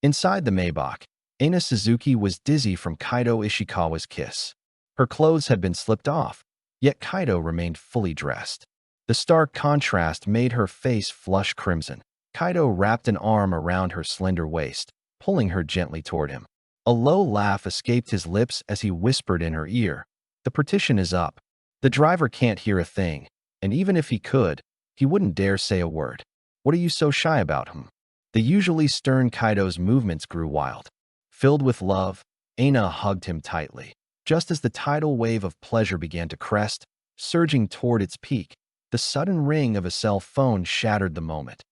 Inside the Maybach, Aina Suzuki was dizzy from Kaito Ishikawa's kiss. Her clothes had been slipped off, yet Kaito remained fully dressed. The stark contrast made her face flush crimson. Kaito wrapped an arm around her slender waist, pulling her gently toward him. A low laugh escaped his lips as he whispered in her ear, "The partition is up. The driver can't hear a thing, and even if he could, he wouldn't dare say a word. What are you so shy about him?" The usually stern Kaito's movements grew wild. Filled with love, Aina hugged him tightly. Just as the tidal wave of pleasure began to crest, surging toward its peak, the sudden ring of a cell phone shattered the moment.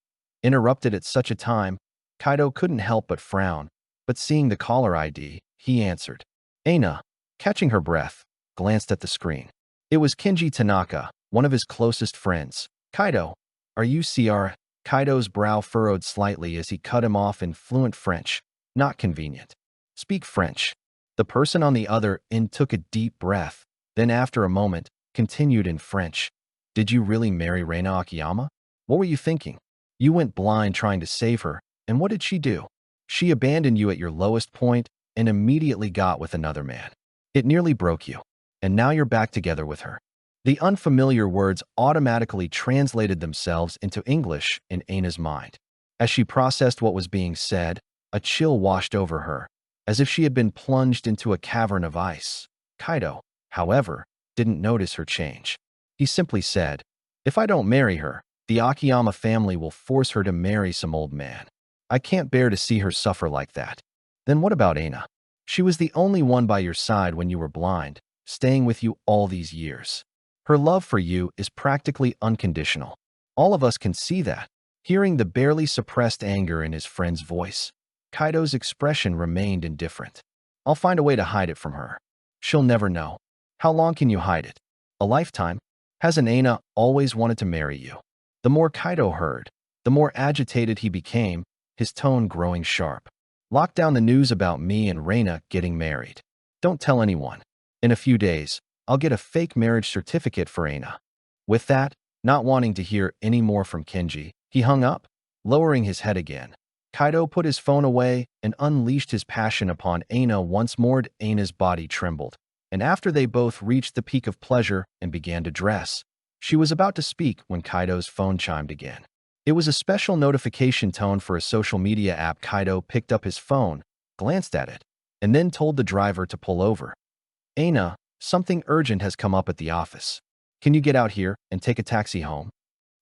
Interrupted at such a time, Kaito couldn't help but frown, but seeing the caller ID, he answered. Aina, catching her breath, glanced at the screen. It was Kenji Tanaka, one of his closest friends. "Kaito, are you CR?" Kaito's brow furrowed slightly as he cut him off in fluent French. "Not convenient. Speak French." The person on the other end took a deep breath, then after a moment, continued in French. "Did you really marry Reina Akiyama? What were you thinking? You went blind trying to save her, and what did she do? She abandoned you at your lowest point and immediately got with another man. It nearly broke you, and now you're back together with her." The unfamiliar words automatically translated themselves into English in Aina's mind. As she processed what was being said, a chill washed over her, as if she had been plunged into a cavern of ice. Kaito, however, didn't notice her change. He simply said, "If I don't marry her, the Akiyama family will force her to marry some old man. I can't bear to see her suffer like that." "Then what about Aina? She was the only one by your side when you were blind, staying with you all these years. Her love for you is practically unconditional. All of us can see that." Hearing the barely suppressed anger in his friend's voice, Kaito's expression remained indifferent. "I'll find a way to hide it from her. She'll never know." "How long can you hide it?" "A lifetime." "Hasn't Aina always wanted to marry you?" The more Kaito heard, the more agitated he became, his tone growing sharp. "Lock down the news about me and Reina getting married. Don't tell anyone. In a few days, I'll get a fake marriage certificate for Aina." With that, not wanting to hear any more from Kenji, he hung up, lowering his head again. Kaito put his phone away and unleashed his passion upon Aina once more. Aina's body trembled, and after they both reached the peak of pleasure and began to dress, she was about to speak when Kaito's phone chimed again. It was a special notification tone for a social media app. Kaito picked up his phone, glanced at it, and then told the driver to pull over. "Aina, something urgent has come up at the office. Can you get out here and take a taxi home?"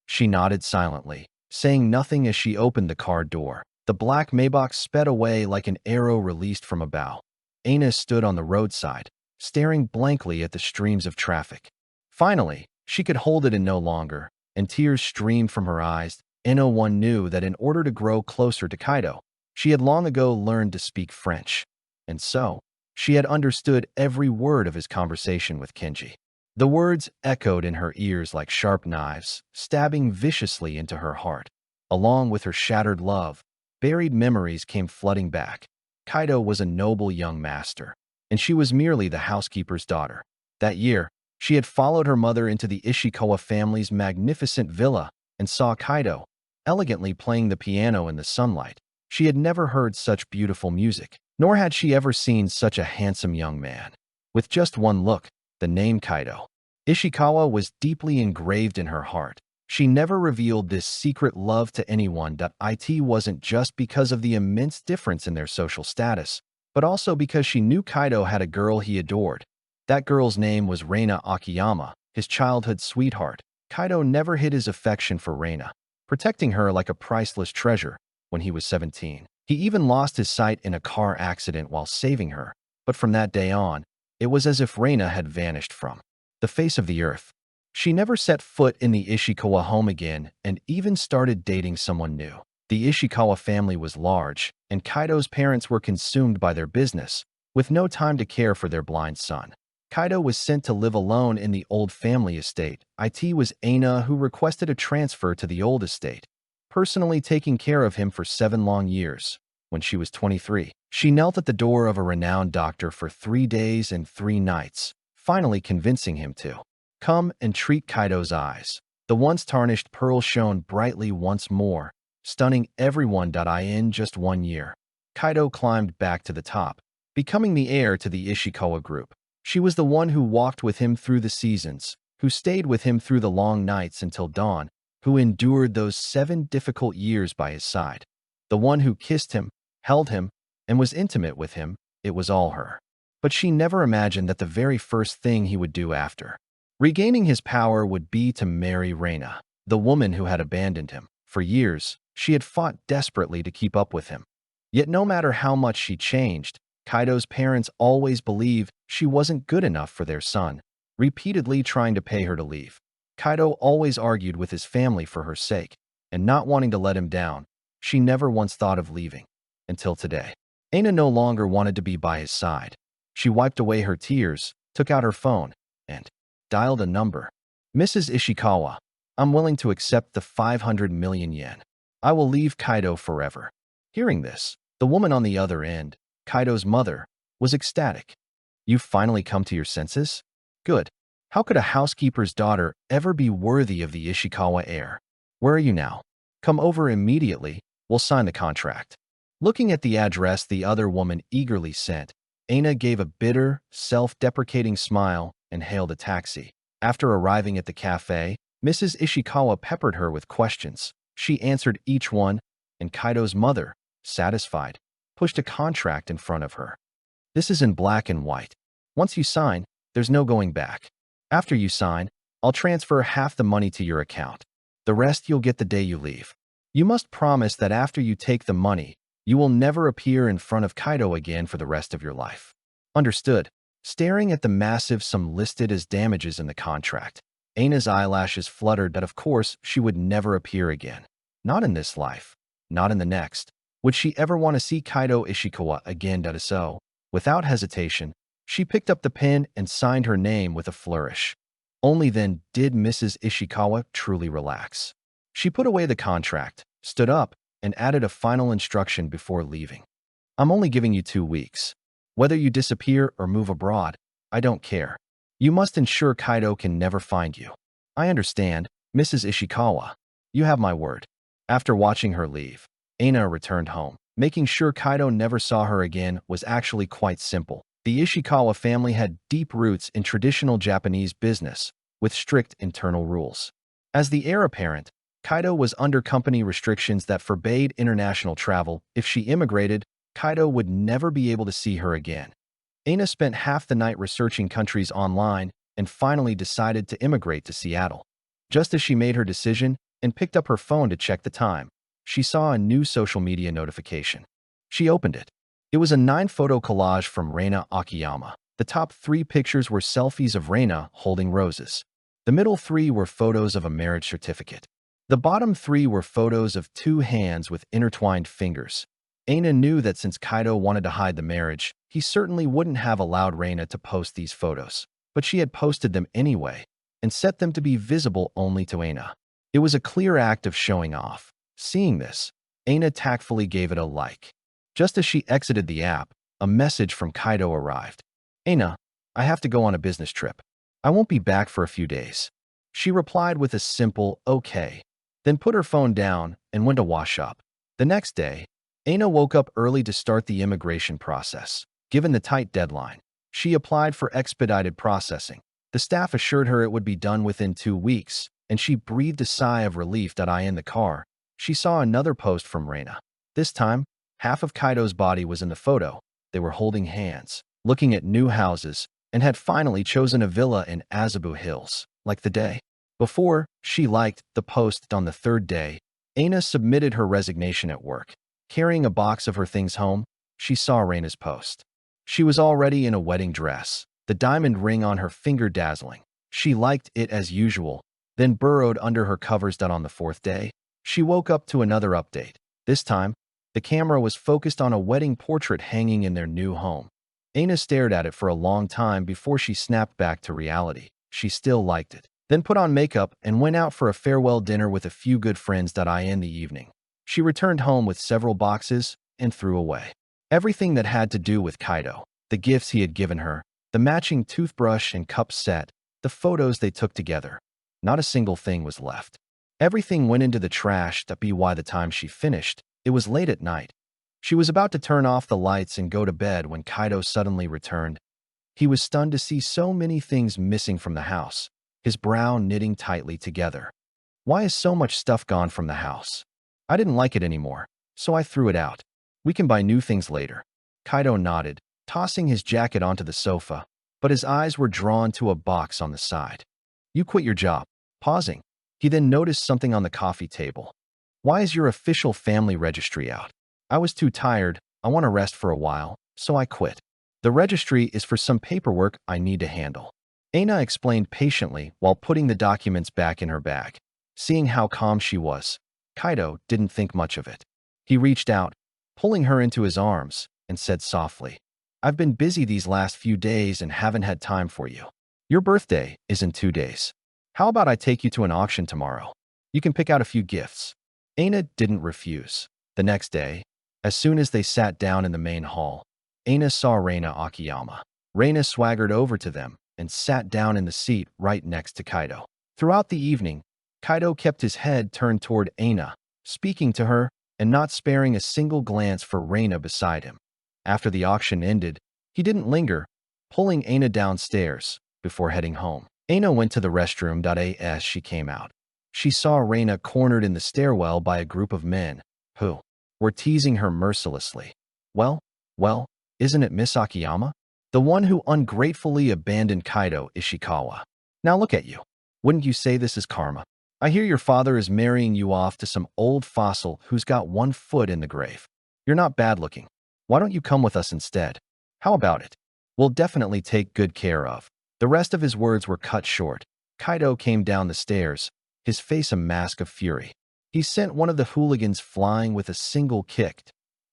She nodded silently, saying nothing as she opened the car door. The black Maybach sped away like an arrow released from a bow. Aina stood on the roadside, staring blankly at the streams of traffic. Finally, she could hold it in no longer, and tears streamed from her eyes. One knew that in order to grow closer to Kaito, she had long ago learned to speak French, and so she had understood every word of his conversation with Kenji. The words echoed in her ears like sharp knives, stabbing viciously into her heart. Along with her shattered love, buried memories came flooding back. Kaito was a noble young master, and she was merely the housekeeper's daughter. That year, she had followed her mother into the Ishikawa family's magnificent villa and saw Kaito elegantly playing the piano in the sunlight. She had never heard such beautiful music, nor had she ever seen such a handsome young man. With just one look, the name Kaito Ishikawa was deeply engraved in her heart. She never revealed this secret love to anyone. It wasn't just because of the immense difference in their social status, but also because she knew Kaito had a girl he adored. That girl's name was Reina Akiyama, his childhood sweetheart. Kaito never hid his affection for Reina, protecting her like a priceless treasure. When he was 17, he even lost his sight in a car accident while saving her, but from that day on, it was as if Reina had vanished from the face of the earth. She never set foot in the Ishikawa home again and even started dating someone new. The Ishikawa family was large, and Kaito's parents were consumed by their business, with no time to care for their blind son. Kaito was sent to live alone in the old family estate. It was Aina who requested a transfer to the old estate, personally taking care of him for 7 long years. When she was 23, she knelt at the door of a renowned doctor for 3 days and 3 nights, finally convincing him to come and treat Kaito's eyes. The once tarnished pearl shone brightly once more, stunning everyone. In just 1 year, Kaito climbed back to the top, becoming the heir to the Ishikawa group. She was the one who walked with him through the seasons, who stayed with him through the long nights until dawn, who endured those 7 difficult years by his side. The one who kissed him, held him, and was intimate with him. It was all her. But she never imagined that the very first thing he would do after regaining his power would be to marry Reina, the woman who had abandoned him. For years, she had fought desperately to keep up with him. Yet no matter how much she changed, Kaito's parents always believed she wasn't good enough for their son, repeatedly trying to pay her to leave. Kaito always argued with his family for her sake, and not wanting to let him down, she never once thought of leaving. Until today. Aina no longer wanted to be by his side. She wiped away her tears, took out her phone, and dialed a number. Mrs. Ishikawa, I'm willing to accept the 500 million yen. I will leave Kaito forever. Hearing this, the woman on the other end, Kaito's mother, was ecstatic. You've finally come to your senses? Good. How could a housekeeper's daughter ever be worthy of the Ishikawa heir? Where are you now? Come over immediately. We'll sign the contract. Looking at the address the other woman eagerly sent, Aina gave a bitter, self-deprecating smile and hailed a taxi. After arriving at the cafe, Mrs. Ishikawa peppered her with questions. She answered each one, and Kaito's mother, satisfied, pushed a contract in front of her. This is in black and white. Once you sign, there's no going back. After you sign, I'll transfer half the money to your account. The rest you'll get the day you leave. You must promise that after you take the money, you will never appear in front of Kaito again for the rest of your life. Understood. Staring at the massive sum listed as damages in the contract, Aina's eyelashes fluttered that of course she would never appear again. Not in this life. Not in the next. Would she ever want to see Kaito Ishikawa again? So, without hesitation, she picked up the pen and signed her name with a flourish. Only then did Mrs. Ishikawa truly relax. She put away the contract, stood up, and added a final instruction before leaving. I'm only giving you 2 weeks. Whether you disappear or move abroad, I don't care. You must ensure Kaito can never find you. I understand, Mrs. Ishikawa. You have my word. After watching her leave, Aina returned home. Making sure Kaito never saw her again was actually quite simple. The Ishikawa family had deep roots in traditional Japanese business, with strict internal rules. As the heir apparent, Kaito was under company restrictions that forbade international travel. If she immigrated, Kaito would never be able to see her again. Aina spent half the night researching countries online and finally decided to immigrate to Seattle. Just as she made her decision and picked up her phone to check the time, she saw a new social media notification. She opened it. It was a 9-photo collage from Reina Akiyama. The top 3 pictures were selfies of Reina holding roses. The middle 3 were photos of a marriage certificate. The bottom 3 were photos of 2 hands with intertwined fingers. Aina knew that since Kaito wanted to hide the marriage, he certainly wouldn't have allowed Reina to post these photos. But she had posted them anyway, and set them to be visible only to Aina. It was a clear act of showing off. Seeing this, Aina tactfully gave it a like. Just as she exited the app, a message from Kaito arrived. Aina, I have to go on a business trip. I won't be back for a few days. She replied with a simple, okay, then put her phone down and went to wash up. The next day, Aina woke up early to start the immigration process. Given the tight deadline, she applied for expedited processing. The staff assured her it would be done within 2 weeks, and she breathed a sigh of relief. In the car, she saw another post from Reina. This time, half of Kaito's body was in the photo. They were holding hands, looking at new houses, and had finally chosen a villa in Azabu Hills, like the day before. She liked the post. On the 3rd day, Aina submitted her resignation at work. Carrying a box of her things home, she saw Reina's post. She was already in a wedding dress, the diamond ring on her finger dazzling. She liked it as usual, then burrowed under her covers. On the 4th day, she woke up to another update. This time, the camera was focused on a wedding portrait hanging in their new home. Aina stared at it for a long time before she snapped back to reality. She still liked it. Then put on makeup and went out for a farewell dinner with a few good friends. In the evening, she returned home with several boxes and threw away everything that had to do with Kaito. The gifts he had given her, the matching toothbrush and cup set, the photos they took together. Not a single thing was left. Everything went into the trash. By the time she finished, it was late at night. She was about to turn off the lights and go to bed when Kaito suddenly returned. He was stunned to see so many things missing from the house, his brow knitting tightly together. Why is so much stuff gone from the house? I didn't like it anymore, so I threw it out. We can buy new things later. Kaito nodded, tossing his jacket onto the sofa, but his eyes were drawn to a box on the side. You quit your job. Pausing, he then noticed something on the coffee table. Why is your official family registry out? I was too tired. I want to rest for a while, so I quit. The registry is for some paperwork I need to handle. Aina explained patiently while putting the documents back in her bag. Seeing how calm she was, Kaito didn't think much of it. He reached out, pulling her into his arms, and said softly, I've been busy these last few days and haven't had time for you. Your birthday is in 2 days. How about I take you to an auction tomorrow? You can pick out a few gifts. Aina didn't refuse. The next day, as soon as they sat down in the main hall, Aina saw Reina Akiyama. Reina swaggered over to them and sat down in the seat right next to Kaito. Throughout the evening, Kaito kept his head turned toward Aina, speaking to her and not sparing a single glance for Reina beside him. After the auction ended, he didn't linger, pulling Aina downstairs before heading home. Aina went to the restroom. As she came out, she saw Reina cornered in the stairwell by a group of men who were teasing her mercilessly. Well, isn't it Miss Akiyama? The one who ungratefully abandoned Kaito Ishikawa. Now look at you. Wouldn't you say this is karma? I hear your father is marrying you off to some old fossil who's got one foot in the grave. You're not bad looking. Why don't you come with us instead? How about it? We'll definitely take good care of. The rest of his words were cut short. Kaito came down the stairs, his face a mask of fury. He sent one of the hooligans flying with a single kick.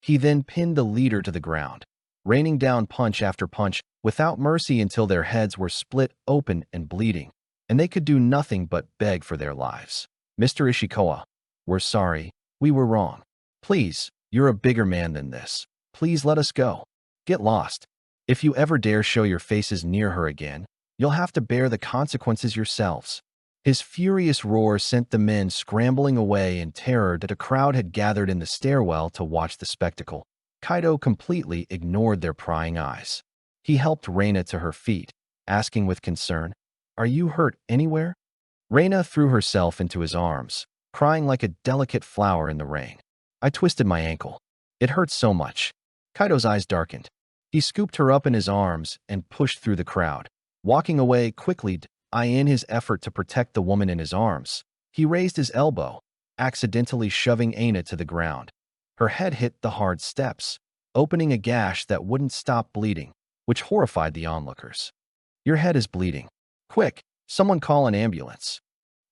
He then pinned the leader to the ground, raining down punch after punch without mercy until their heads were split open and bleeding, and they could do nothing but beg for their lives. Mr. Ishikawa, we're sorry. We were wrong. Please, you're a bigger man than this. Please let us go. Get lost. If you ever dare show your faces near her again, you'll have to bear the consequences yourselves. His furious roar sent the men scrambling away in terror that a crowd had gathered in the stairwell to watch the spectacle. Kaito completely ignored their prying eyes. He helped Reina to her feet, asking with concern, Are you hurt anywhere? Reina threw herself into his arms, crying like a delicate flower in the rain. I twisted my ankle. It hurt so much. Kaito's eyes darkened. He scooped her up in his arms and pushed through the crowd, walking away quickly. In his effort to protect the woman in his arms, he raised his elbow, accidentally shoving Aina to the ground. Her head hit the hard steps, opening a gash that wouldn't stop bleeding, which horrified the onlookers. Your head is bleeding. Quick, someone call an ambulance.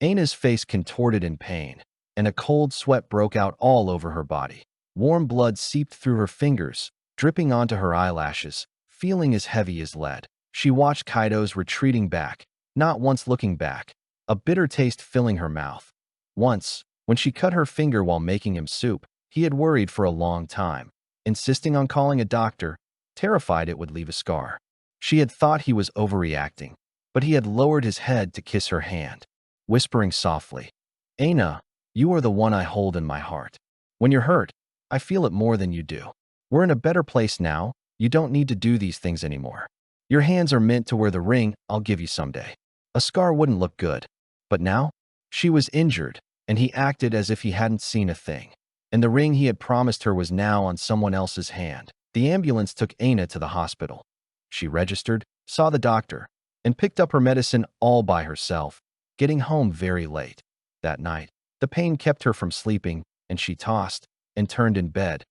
Aina's face contorted in pain, and a cold sweat broke out all over her body. Warm blood seeped through her fingers, dripping onto her eyelashes, feeling as heavy as lead. She watched Kaito's retreating back, not once looking back, a bitter taste filling her mouth. Once, when she cut her finger while making him soup, he had worried for a long time, insisting on calling a doctor, terrified it would leave a scar. She had thought he was overreacting, but he had lowered his head to kiss her hand, whispering softly, Aina, you are the one I hold in my heart. When you're hurt, I feel it more than you do. We're in a better place now. You don't need to do these things anymore. Your hands are meant to wear the ring I'll give you someday. A scar wouldn't look good. But now, she was injured, and he acted as if he hadn't seen a thing. And the ring he had promised her was now on someone else's hand. The ambulance took Aina to the hospital. She registered, saw the doctor, and picked up her medicine all by herself, getting home very late. That night, the pain kept her from sleeping, and she tossed and turned in bed.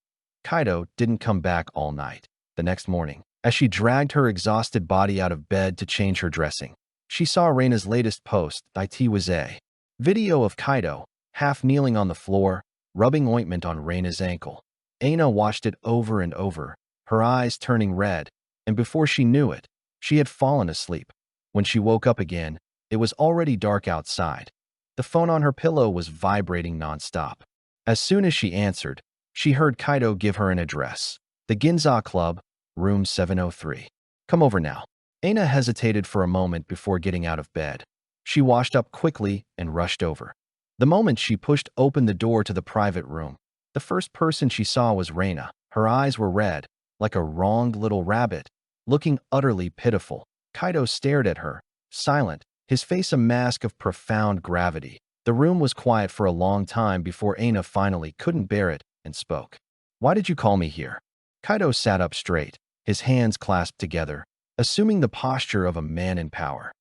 Kaito didn't come back all night. The next morning, as she dragged her exhausted body out of bed to change her dressing, she saw Reina's latest post. It was a video of Kaito, half kneeling on the floor, rubbing ointment on Reina's ankle. Aina watched it over and over, her eyes turning red, and before she knew it, she had fallen asleep. When she woke up again, it was already dark outside. The phone on her pillow was vibrating nonstop. As soon as she answered, she heard Kaito give her an address. The Ginza Club, room 703. Come over now. Aina hesitated for a moment before getting out of bed. She washed up quickly and rushed over. The moment she pushed open the door to the private room, the first person she saw was Reina. Her eyes were red, like a wronged little rabbit, looking utterly pitiful. Kaito stared at her, silent, his face a mask of profound gravity. The room was quiet for a long time before Aina finally couldn't bear it and spoke. "Why did you call me here?" Kaito sat up straight, his hands clasped together, assuming the posture of a man in power.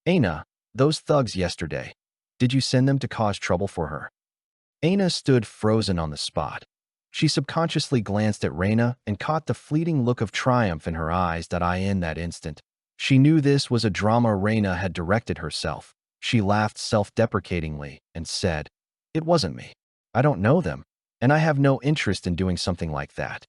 "Aina, those thugs yesterday. Did you send them to cause trouble for her?" Aina stood frozen on the spot. She subconsciously glanced at Reina and caught the fleeting look of triumph in her eyes in that instant. She knew this was a drama Reina had directed herself. She laughed self-deprecatingly and said, "It wasn't me. I don't know them, and I have no interest in doing something like that."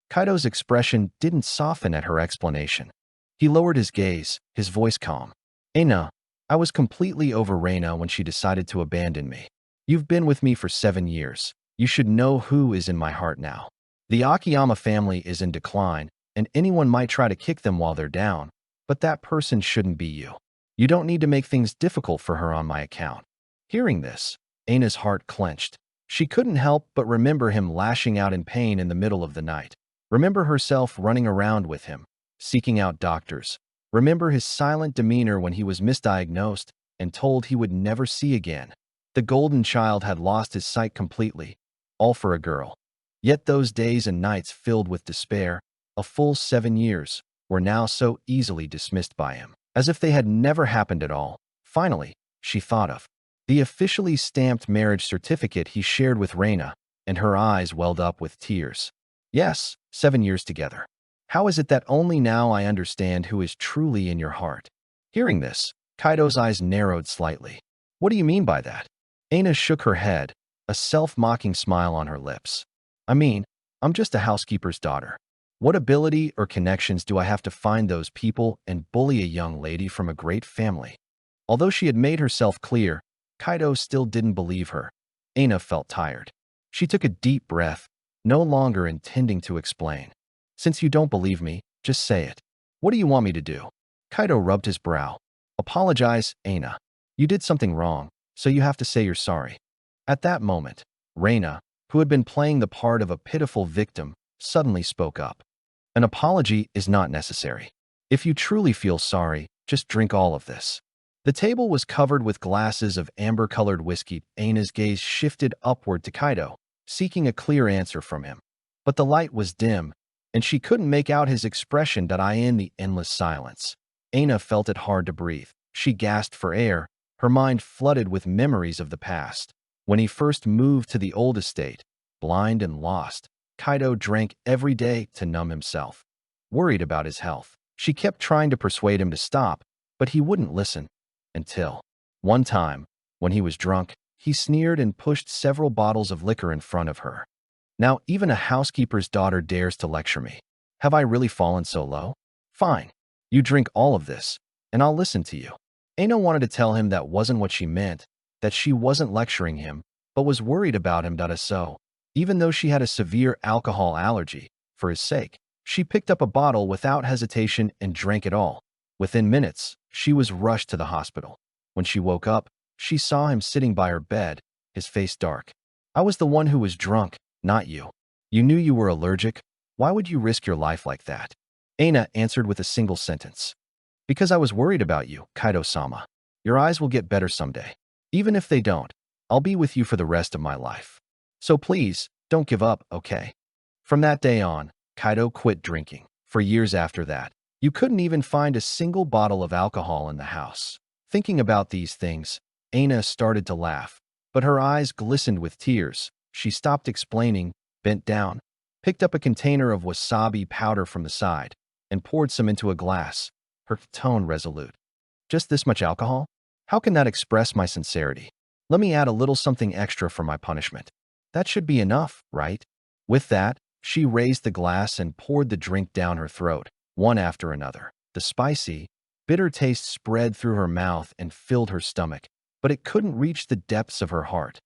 Kaito's expression didn't soften at her explanation. He lowered his gaze, his voice calm. "Aina, I was completely over Reina when she decided to abandon me. You've been with me for 7 years. You should know who is in my heart now. The Akiyama family is in decline, and anyone might try to kick them while they're down, but that person shouldn't be you. You don't need to make things difficult for her on my account." Hearing this, Aina's heart clenched. She couldn't help but remember him lashing out in pain in the middle of the night. Remember herself running around with him, seeking out doctors. Remember his silent demeanor when he was misdiagnosed and told he would never see again. The golden child had lost his sight completely, all for a girl. Yet those days and nights filled with despair, a full 7 years, were now so easily dismissed by him, as if they had never happened at all. Finally, she thought of the officially stamped marriage certificate he shared with Reina, and her eyes welled up with tears. Yes, 7 years together. How is it that only now I understand who is truly in your heart? Hearing this, Kaito's eyes narrowed slightly. What do you mean by that? Aina shook her head, a self-mocking smile on her lips. I mean, I'm just a housekeeper's daughter. What ability or connections do I have to find those people and bully a young lady from a great family? Although she had made herself clear, Kaito still didn't believe her. Aina felt tired. She took a deep breath, no longer intending to explain. Since you don't believe me, just say it. What do you want me to do? Kaito rubbed his brow. Apologize, Aina. You did something wrong, so you have to say you're sorry. At that moment, Reina, who had been playing the part of a pitiful victim, suddenly spoke up. An apology is not necessary. If you truly feel sorry, just drink all of this. The table was covered with glasses of amber-colored whiskey. Aina's gaze shifted upward to Kaito, seeking a clear answer from him. But the light was dim, and she couldn't make out his expression in the endless silence. Aina felt it hard to breathe. She gasped for air, her mind flooded with memories of the past. When he first moved to the old estate, blind and lost, Kaito drank every day to numb himself. Worried about his health, she kept trying to persuade him to stop, but he wouldn't listen. Until one time, when he was drunk, he sneered and pushed several bottles of liquor in front of her. Now even a housekeeper's daughter dares to lecture me. Have I really fallen so low? Fine. You drink all of this, and I'll listen to you. Aina wanted to tell him that wasn't what she meant, that she wasn't lecturing him, but was worried about him. So, even though she had a severe alcohol allergy, for his sake, she picked up a bottle without hesitation and drank it all. Within minutes, she was rushed to the hospital. When she woke up, she saw him sitting by her bed, his face dark. I was the one who was drunk, not you. You knew you were allergic. Why would you risk your life like that? Aina answered with a single sentence. Because I was worried about you, Kaito-sama. Your eyes will get better someday. Even if they don't, I'll be with you for the rest of my life. So please, don't give up, okay? From that day on, Kaito quit drinking. For years after that, you couldn't even find a single bottle of alcohol in the house. Thinking about these things, Aina started to laugh, but her eyes glistened with tears. She stopped explaining, bent down, picked up a container of wasabi powder from the side, and poured some into a glass, her tone resolute. Just this much alcohol? How can that express my sincerity? Let me add a little something extra for my punishment. That should be enough, right? With that, she raised the glass and poured the drink down her throat, one after another. The spicy, bitter taste spread through her mouth and filled her stomach, but it couldn't reach the depths of her heart.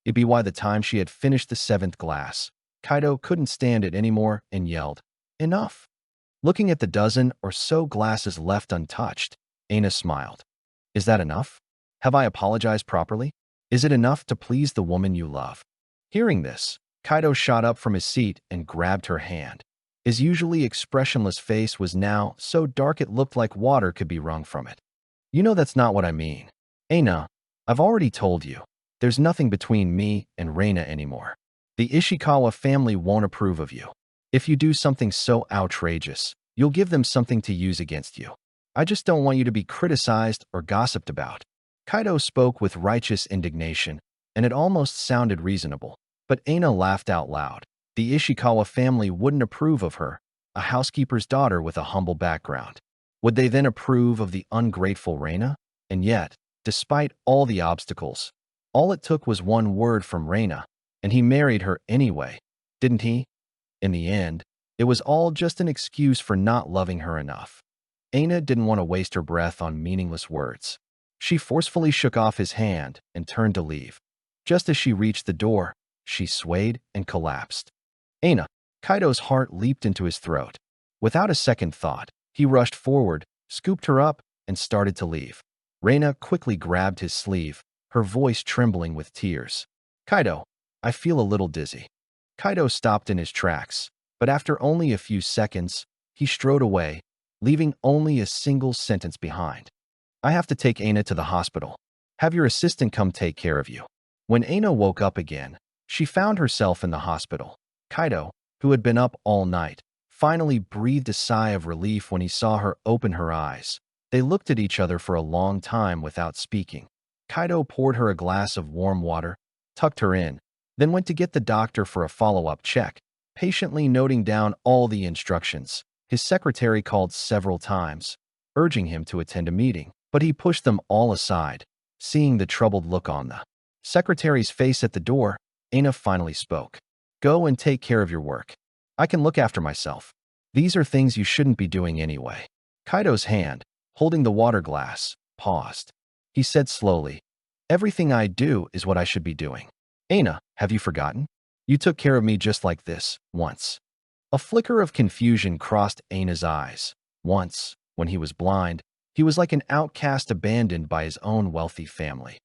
It'd be why the time she had finished the 7th glass, Kaito couldn't stand it anymore and yelled, "Enough!" Looking at the dozen or so glasses left untouched, Aina smiled. Is that enough? Have I apologized properly? Is it enough to please the woman you love? Hearing this, Kaito shot up from his seat and grabbed her hand. His usually expressionless face was now so dark it looked like water could be wrung from it. You know that's not what I mean. Aina, I've already told you. There's nothing between me and Reina anymore. The Ishikawa family won't approve of you. If you do something so outrageous, you'll give them something to use against you. I just don't want you to be criticized or gossiped about. Kaito spoke with righteous indignation, and it almost sounded reasonable. But Aina laughed out loud. The Ishikawa family wouldn't approve of her, a housekeeper's daughter with a humble background. Would they then approve of the ungrateful Reina? And yet, despite all the obstacles, all it took was one word from Reina, and he married her anyway, didn't he? In the end, it was all just an excuse for not loving her enough. Aina didn't want to waste her breath on meaningless words. She forcefully shook off his hand and turned to leave. Just as she reached the door, she swayed and collapsed. Aina, Kaito's heart leaped into his throat. Without a second thought, he rushed forward, scooped her up, and started to leave. Reina quickly grabbed his sleeve, her voice trembling with tears. Kaito, I feel a little dizzy. Kaito stopped in his tracks, but after only a few seconds, he strode away, leaving only a single sentence behind. I have to take Aina to the hospital. Have your assistant come take care of you. When Aina woke up again, she found herself in the hospital. Kaito, who had been up all night, finally breathed a sigh of relief when he saw her open her eyes. They looked at each other for a long time without speaking. Kaito poured her a glass of warm water, tucked her in, then went to get the doctor for a follow-up check, patiently noting down all the instructions. His secretary called several times, urging him to attend a meeting, but he pushed them all aside. Seeing the troubled look on the secretary's face at the door, Aina finally spoke. Go and take care of your work. I can look after myself. These are things you shouldn't be doing anyway. Kaito's hand, holding the water glass, paused. He said slowly, everything I do is what I should be doing. Aina, have you forgotten? You took care of me just like this, once. A flicker of confusion crossed Aina's eyes. Once, when he was blind, he was like an outcast abandoned by his own wealthy family.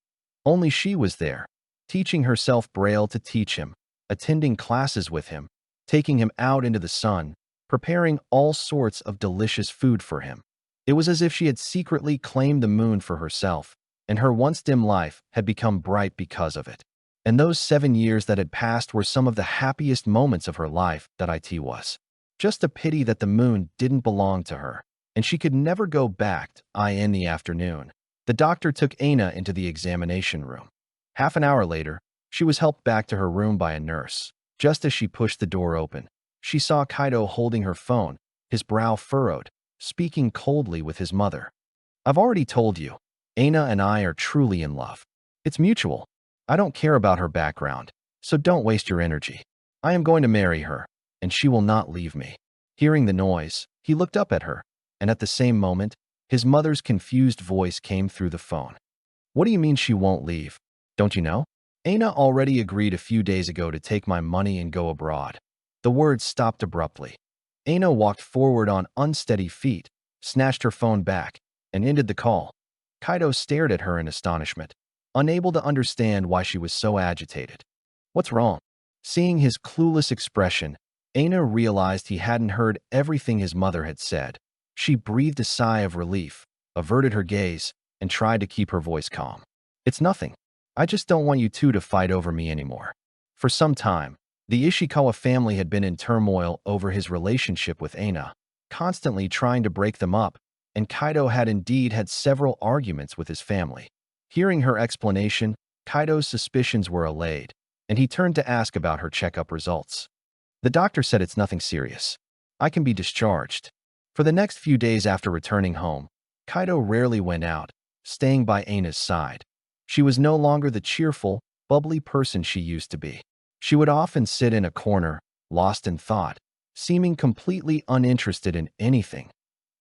Only she was there, teaching herself Braille to teach him, attending classes with him, taking him out into the sun, preparing all sorts of delicious food for him. It was as if she had secretly claimed the moon for herself, and her once dim life had become bright because of it. And those 7 years that had passed were some of the happiest moments of her life. That it was just a pity that the moon didn't belong to her, and she could never go back. In the afternoon, the doctor took Aina into the examination room. Half an hour later, she was helped back to her room by a nurse. Just as she pushed the door open, she saw Kaito holding her phone, his brow furrowed, speaking coldly with his mother. I've already told you, Aina and I are truly in love. It's mutual. I don't care about her background, so don't waste your energy. I am going to marry her, and she will not leave me. Hearing the noise, he looked up at her, and at the same moment, his mother's confused voice came through the phone. What do you mean she won't leave? Don't you know? Aina already agreed a few days ago to take my money and go abroad. The words stopped abruptly. Aina walked forward on unsteady feet, snatched her phone back, and ended the call. Kaito stared at her in astonishment, unable to understand why she was so agitated. What's wrong? Seeing his clueless expression, Aina realized he hadn't heard everything his mother had said. She breathed a sigh of relief, averted her gaze, and tried to keep her voice calm. It's nothing. I just don't want you two to fight over me anymore. For some time, the Ishikawa family had been in turmoil over his relationship with Aina, constantly trying to break them up, and Kaito had indeed had several arguments with his family. Hearing her explanation, Kaito's suspicions were allayed, and he turned to ask about her checkup results. The doctor said it's nothing serious. I can be discharged. For the next few days after returning home, Kaito rarely went out, staying by Aina's side. She was no longer the cheerful, bubbly person she used to be. She would often sit in a corner, lost in thought, seeming completely uninterested in anything.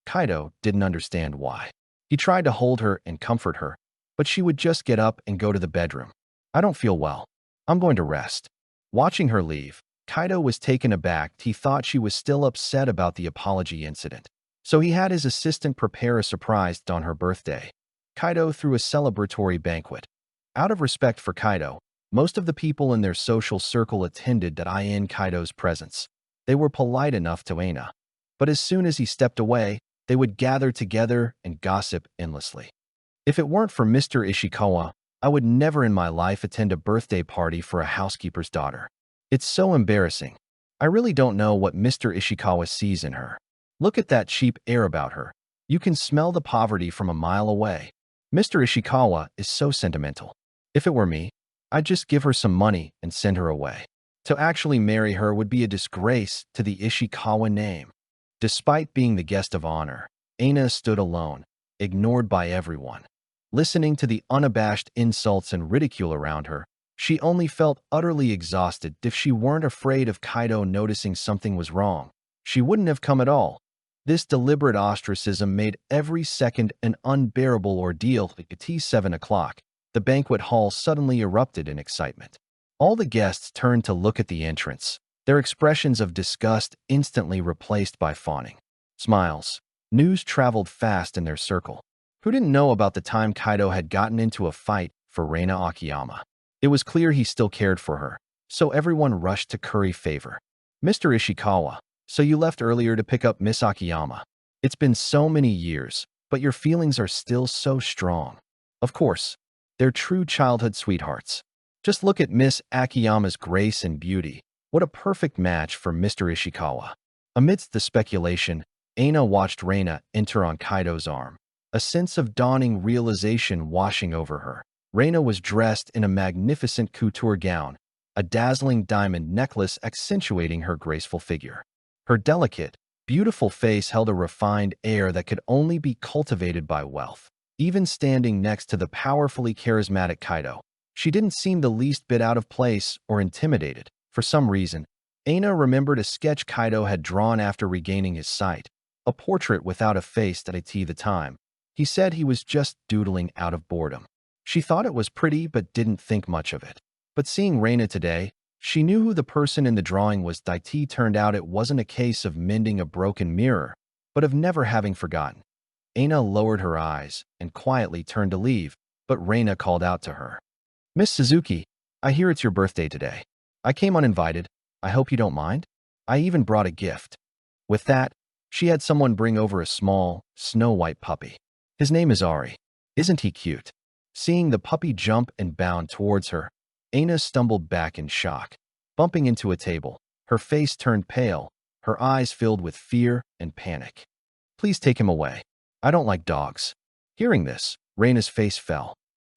Kaito didn't understand why. He tried to hold her and comfort her, but she would just get up and go to the bedroom. I don't feel well. I'm going to rest. Watching her leave, Kaito was taken aback. He thought she was still upset about the apology incident, so he had his assistant prepare a surprise on her birthday. Kaito threw a celebratory banquet. Out of respect for Kaito, Most of the people in their social circle attended that in Kaito's presence. They were polite enough to Aina. But as soon as he stepped away, they would gather together and gossip endlessly. If it weren't for Mr. Ishikawa, I would never in my life attend a birthday party for a housekeeper's daughter. It's so embarrassing. I really don't know what Mr. Ishikawa sees in her. Look at that cheap air about her. You can smell the poverty from a mile away. Mr. Ishikawa is so sentimental. If it were me, I'd just give her some money and send her away. To actually marry her would be a disgrace to the Ishikawa name. Despite being the guest of honor, Aina stood alone, ignored by everyone. Listening to the unabashed insults and ridicule around her, she only felt utterly exhausted. If she weren't afraid of Kaito noticing something was wrong, she wouldn't have come at all. This deliberate ostracism made every second an unbearable ordeal. At 7 o'clock, the banquet hall suddenly erupted in excitement. All the guests turned to look at the entrance, their expressions of disgust instantly replaced by fawning smiles. News traveled fast in their circle. Who didn't know about the time Kaito had gotten into a fight for Reina Akiyama? It was clear he still cared for her, so everyone rushed to curry favor. Mr. Ishikawa, so you left earlier to pick up Miss Akiyama. It's been so many years, but your feelings are still so strong. Of course, they're true childhood sweethearts. Just look at Miss Akiyama's grace and beauty. What a perfect match for Mr. Ishikawa. Amidst the speculation, Aina watched Reina enter on Kaito's arm, a sense of dawning realization washing over her. Reina was dressed in a magnificent couture gown, a dazzling diamond necklace accentuating her graceful figure. Her delicate, beautiful face held a refined air that could only be cultivated by wealth. Even standing next to the powerfully charismatic Kaito, she didn't seem the least bit out of place or intimidated. For some reason, Aina remembered a sketch Kaito had drawn after regaining his sight, a portrait without a face at the time. He said he was just doodling out of boredom. She thought it was pretty but didn't think much of it. But seeing Reina today, she knew who the person in the drawing was. Turned out it wasn't a case of mending a broken mirror, but of never having forgotten. Aina lowered her eyes and quietly turned to leave, but Reina called out to her. Miss Suzuki, I hear it's your birthday today. I came uninvited. I hope you don't mind. I even brought a gift. With that, she had someone bring over a small, snow-white puppy. His name is Ari. Isn't he cute? Seeing the puppy jump and bound towards her, Aina stumbled back in shock. Bumping into a table, her face turned pale, her eyes filled with fear and panic. Please take him away. I don't like dogs. Hearing this, Reina's face fell.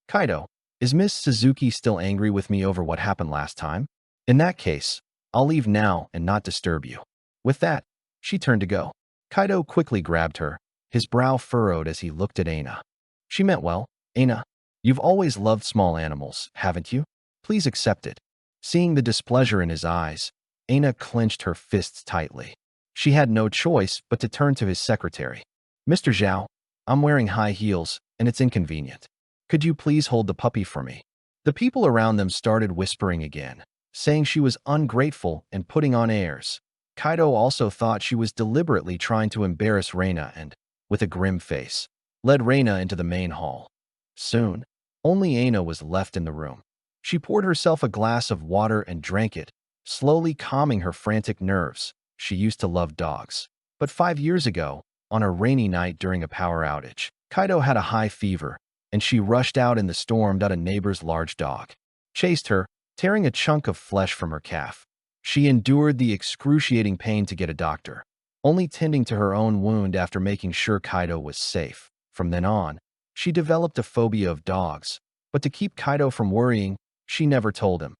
Kaito, is Miss Suzuki still angry with me over what happened last time? In that case, I'll leave now and not disturb you. With that, she turned to go. Kaito quickly grabbed her, his brow furrowed as he looked at Aina. She meant well. Aina, you've always loved small animals, haven't you? Please accept it. Seeing the displeasure in his eyes, Aina clenched her fists tightly. She had no choice but to turn to his secretary. Mr. Zhao, I'm wearing high heels, and it's inconvenient. Could you please hold the puppy for me? The people around them started whispering again, saying she was ungrateful and putting on airs. Kaito also thought she was deliberately trying to embarrass Reina and, with a grim face, led Reina into the main hall. Soon, only Aina was left in the room. She poured herself a glass of water and drank it, slowly calming her frantic nerves. She used to love dogs. But 5 years ago, on a rainy night during a power outage, Kaito had a high fever, and she rushed out in the storm that a neighbor's large dog chased her, tearing a chunk of flesh from her calf. She endured the excruciating pain to get a doctor, only tending to her own wound after making sure Kaito was safe. From then on, she developed a phobia of dogs, but to keep Kaito from worrying, she never told him.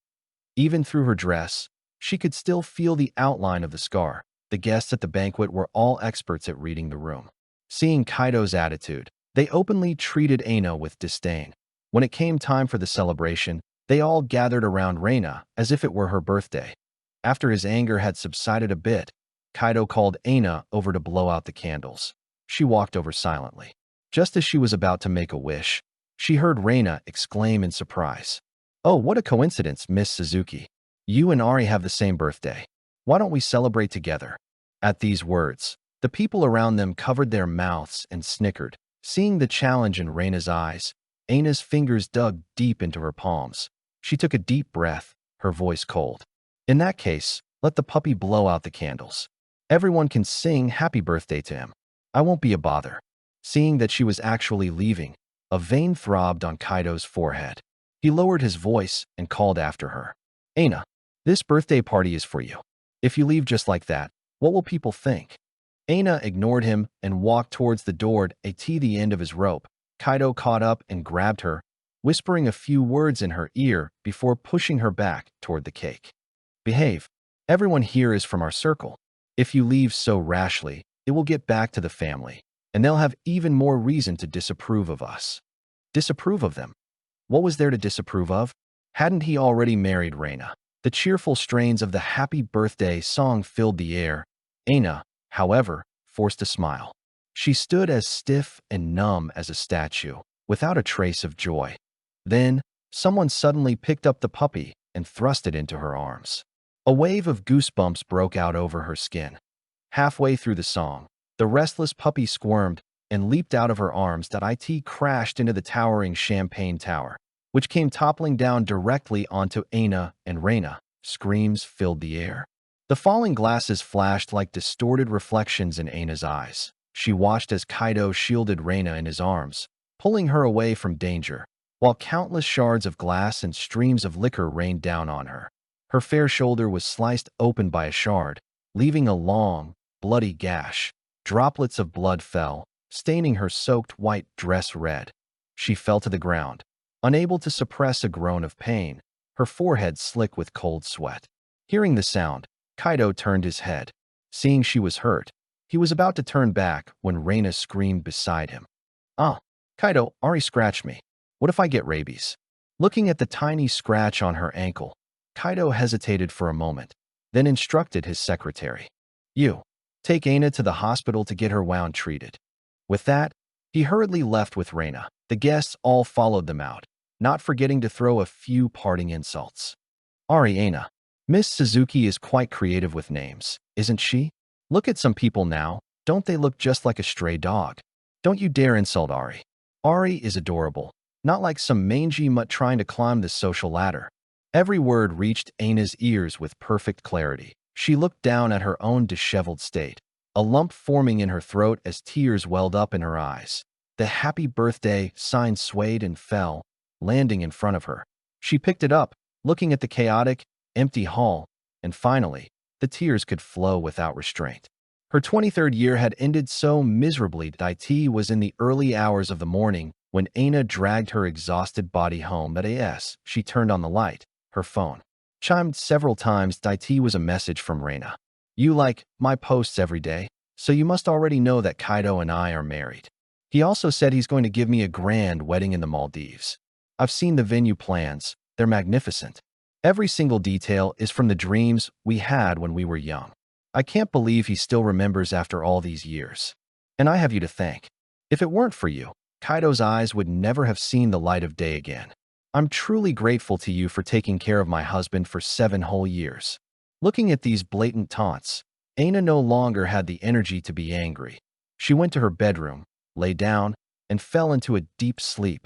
Even through her dress, she could still feel the outline of the scar. The guests at the banquet were all experts at reading the room. Seeing Kaito's attitude, they openly treated Aina with disdain. When it came time for the celebration, they all gathered around Reina as if it were her birthday. After his anger had subsided a bit, Kaito called Aina over to blow out the candles. She walked over silently. Just as she was about to make a wish, she heard Reina exclaim in surprise. Oh, what a coincidence, Miss Suzuki. You and Ari have the same birthday. Why don't we celebrate together? At these words, the people around them covered their mouths and snickered. Seeing the challenge in Reina's eyes, Aina's fingers dug deep into her palms. She took a deep breath, her voice cold. In that case, let the puppy blow out the candles. Everyone can sing happy birthday to him. I won't be a bother. Seeing that she was actually leaving, a vein throbbed on Kaito's forehead. He lowered his voice and called after her. Aina, this birthday party is for you. If you leave just like that, what will people think? Aina ignored him and walked towards the door at the end of his rope. Kaito caught up and grabbed her, whispering a few words in her ear before pushing her back toward the cake. Behave. Everyone here is from our circle. If you leave so rashly, it will get back to the family, and they'll have even more reason to disapprove of us. Disapprove of them? What was there to disapprove of? Hadn't he already married Reina? The cheerful strains of the happy birthday song filled the air. Aina, however, forced a smile. She stood as stiff and numb as a statue, without a trace of joy. Then, someone suddenly picked up the puppy and thrust it into her arms. A wave of goosebumps broke out over her skin. Halfway through the song, the restless puppy squirmed and leaped out of her arms. It crashed into the towering champagne tower, which came toppling down directly onto Aina and Reina. Screams filled the air. The falling glasses flashed like distorted reflections in Aina's eyes. She watched as Kaito shielded Reina in his arms, pulling her away from danger, while countless shards of glass and streams of liquor rained down on her. Her fair shoulder was sliced open by a shard, leaving a long, bloody gash. Droplets of blood fell, staining her soaked white dress red. She fell to the ground, unable to suppress a groan of pain, her forehead slick with cold sweat. Hearing the sound, Kaito turned his head. Seeing she was hurt, he was about to turn back when Reina screamed beside him. Ah, Kaito, Ari scratched me. What if I get rabies? Looking at the tiny scratch on her ankle, Kaito hesitated for a moment, then instructed his secretary. You, take Aina to the hospital to get her wound treated. With that, he hurriedly left with Reina. The guests all followed them out, not forgetting to throw a few parting insults. Ari Aina. Miss Suzuki is quite creative with names, isn't she? Look at some people now, don't they look just like a stray dog? Don't you dare insult Ari. Ari is adorable, not like some mangy mutt trying to climb the social ladder. Every word reached Aina's ears with perfect clarity. She looked down at her own disheveled state, a lump forming in her throat as tears welled up in her eyes. The happy birthday sign swayed and fell, landing in front of her. She picked it up, looking at the chaotic, empty hall, and finally, the tears could flow without restraint. Her 23rd year had ended so miserably that it was in the early hours of the morning when Aina dragged her exhausted body home. She turned on the light. Her phone chimed several times. It was a message from Reina. You like my posts every day, so you must already know that Kaito and I are married. He also said he's going to give me a grand wedding in the Maldives. I've seen the venue plans. They're magnificent. Every single detail is from the dreams we had when we were young. I can't believe he still remembers after all these years. And I have you to thank. If it weren't for you, Kaito's eyes would never have seen the light of day again. I'm truly grateful to you for taking care of my husband for 7 whole years. Looking at these blatant taunts, Aina no longer had the energy to be angry. She went to her bedroom, lay down, and fell into a deep sleep.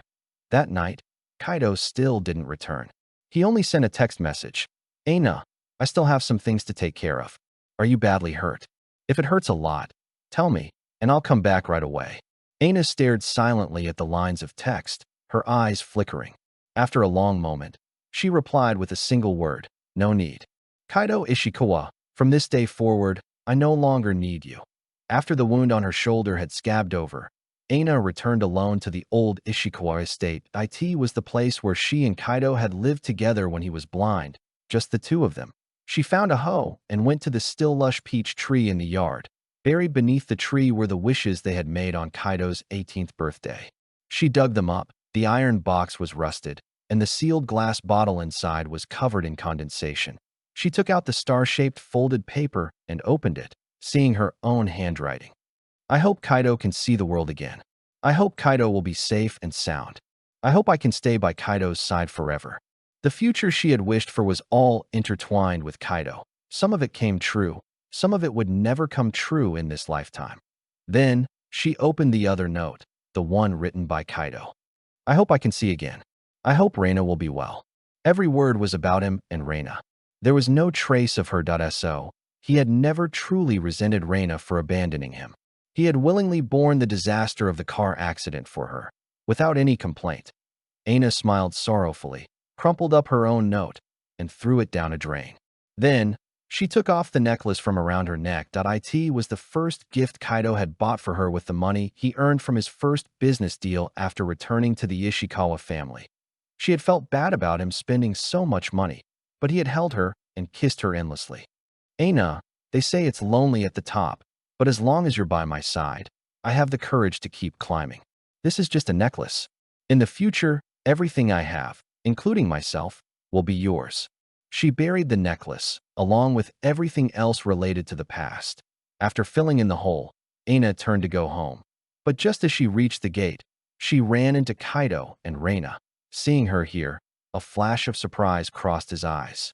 That night, Kaito still didn't return. He only sent a text message. Aina, I still have some things to take care of. Are you badly hurt? If it hurts a lot, tell me, and I'll come back right away. Aina stared silently at the lines of text, her eyes flickering. After a long moment, she replied with a single word, no need. Kaito Ishikawa, from this day forward, I no longer need you. After the wound on her shoulder had scabbed over, Aina returned alone to the old Ishikawa estate. It was the place where she and Kaito had lived together when he was blind, just the two of them. She found a hoe and went to the still lush peach tree in the yard. Buried beneath the tree were the wishes they had made on Kaito's 18th birthday. She dug them up. The iron box was rusted, and the sealed glass bottle inside was covered in condensation. She took out the star-shaped folded paper and opened it, seeing her own handwriting. I hope Kaito can see the world again. I hope Kaito will be safe and sound. I hope I can stay by Kaito's side forever. The future she had wished for was all intertwined with Kaito. Some of it came true. Some of it would never come true in this lifetime. Then, she opened the other note, the one written by Kaito. I hope I can see again. I hope Reina will be well. Every word was about him and Reina. There was no trace of her. He had never truly resented Reina for abandoning him. He had willingly borne the disaster of the car accident for her, without any complaint. Aina smiled sorrowfully, crumpled up her own note, and threw it down a drain. Then, she took off the necklace from around her neck. It was the first gift Kaito had bought for her with the money he earned from his first business deal after returning to the Ishikawa family. She had felt bad about him spending so much money, but he had held her and kissed her endlessly. Aina, they say it's lonely at the top, but as long as you're by my side, I have the courage to keep climbing. This is just a necklace. In the future, everything I have, including myself, will be yours. She buried the necklace, along with everything else related to the past. After filling in the hole, Aina turned to go home. But just as she reached the gate, she ran into Kaito and Reina. Seeing her here, a flash of surprise crossed his eyes.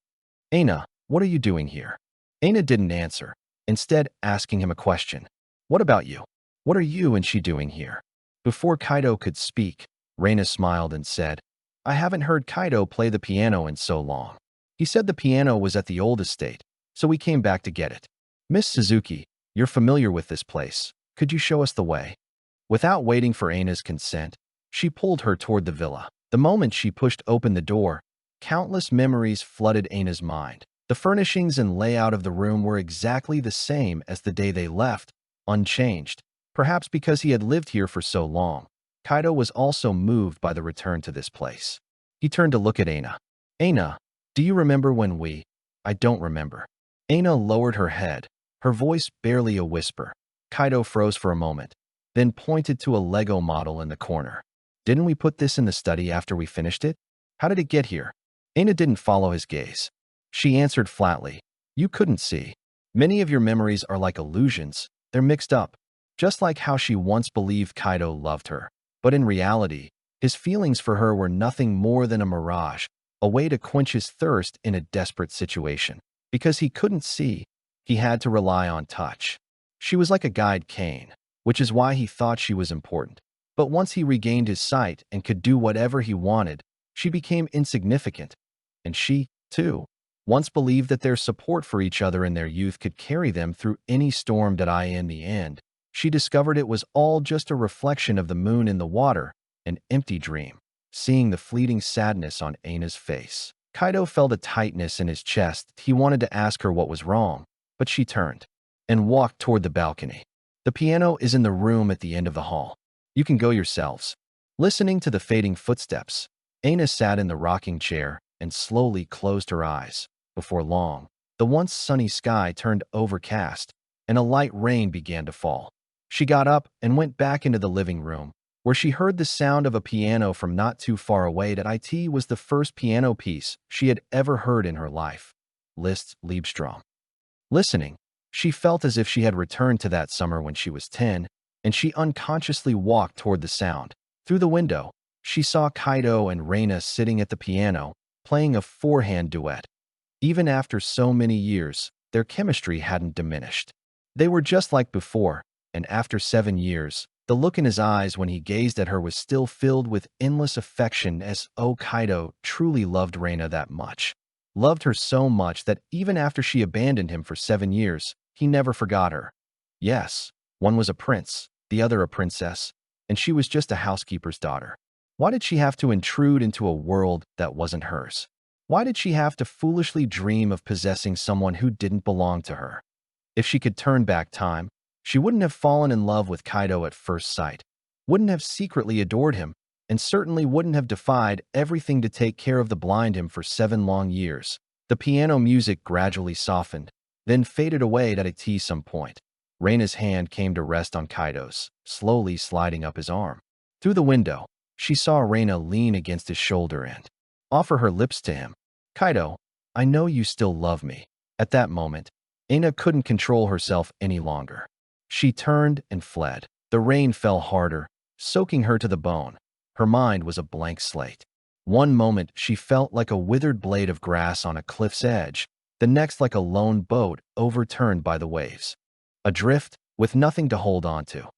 Aina, what are you doing here? Aina didn't answer, instead asking him a question. What about you? What are you and she doing here? Before Kaito could speak, Reina smiled and said, I haven't heard Kaito play the piano in so long. He said the piano was at the old estate, so we came back to get it. Miss Suzuki, you're familiar with this place. Could you show us the way? Without waiting for Aina's consent, she pulled her toward the villa. The moment she pushed open the door, countless memories flooded Aina's mind. The furnishings and layout of the room were exactly the same as the day they left, unchanged. Perhaps because he had lived here for so long, Kaito was also moved by the return to this place. He turned to look at Aina. Aina, do you remember when we… I don't remember. Aina lowered her head, her voice barely a whisper. Kaito froze for a moment, then pointed to a Lego model in the corner. Didn't we put this in the study after we finished it? How did it get here? Aina didn't follow his gaze. She answered flatly, you couldn't see. Many of your memories are like illusions. They're mixed up. Just like how she once believed Kaito loved her. But in reality, his feelings for her were nothing more than a mirage, a way to quench his thirst in a desperate situation. Because he couldn't see, he had to rely on touch. She was like a guide cane, which is why he thought she was important. But once he regained his sight and could do whatever he wanted, she became insignificant. And she, too, once believed that their support for each other in their youth could carry them through any storm. In the end, she discovered it was all just a reflection of the moon in the water, an empty dream. Seeing the fleeting sadness on Aina's face, Kaito felt a tightness in his chest. He wanted to ask her what was wrong, but she turned and walked toward the balcony. The piano is in the room at the end of the hall. You can go yourselves. Listening to the fading footsteps, Aina sat in the rocking chair and slowly closed her eyes. Before long, the once sunny sky turned overcast, and a light rain began to fall. She got up and went back into the living room, where she heard the sound of a piano from not too far away. It was the first piano piece she had ever heard in her life. Liszt's Liebestrom. Listening, she felt as if she had returned to that summer when she was 10, and she unconsciously walked toward the sound. Through the window, she saw Kaito and Reina sitting at the piano, playing a four-hand duet. Even after so many years, their chemistry hadn't diminished. They were just like before, and after 7 years, the look in his eyes when he gazed at her was still filled with endless affection as Kaito truly loved Reina that much. Loved her so much that even after she abandoned him for 7 years, he never forgot her. Yes, one was a prince, the other a princess, and she was just a housekeeper's daughter. Why did she have to intrude into a world that wasn't hers? Why did she have to foolishly dream of possessing someone who didn't belong to her? If she could turn back time, she wouldn't have fallen in love with Kaito at first sight, wouldn't have secretly adored him, and certainly wouldn't have defied everything to take care of the blind him for 7 long years. The piano music gradually softened, then faded away at some point. Reina's hand came to rest on Kaito's, slowly sliding up his arm. Through the window, she saw Reina lean against his shoulder and offer her lips to him. Kaito, I know you still love me. At that moment, Aina couldn't control herself any longer. She turned and fled. The rain fell harder, soaking her to the bone. Her mind was a blank slate. One moment she felt like a withered blade of grass on a cliff's edge, the next like a lone boat overturned by the waves. Adrift, with nothing to hold on to.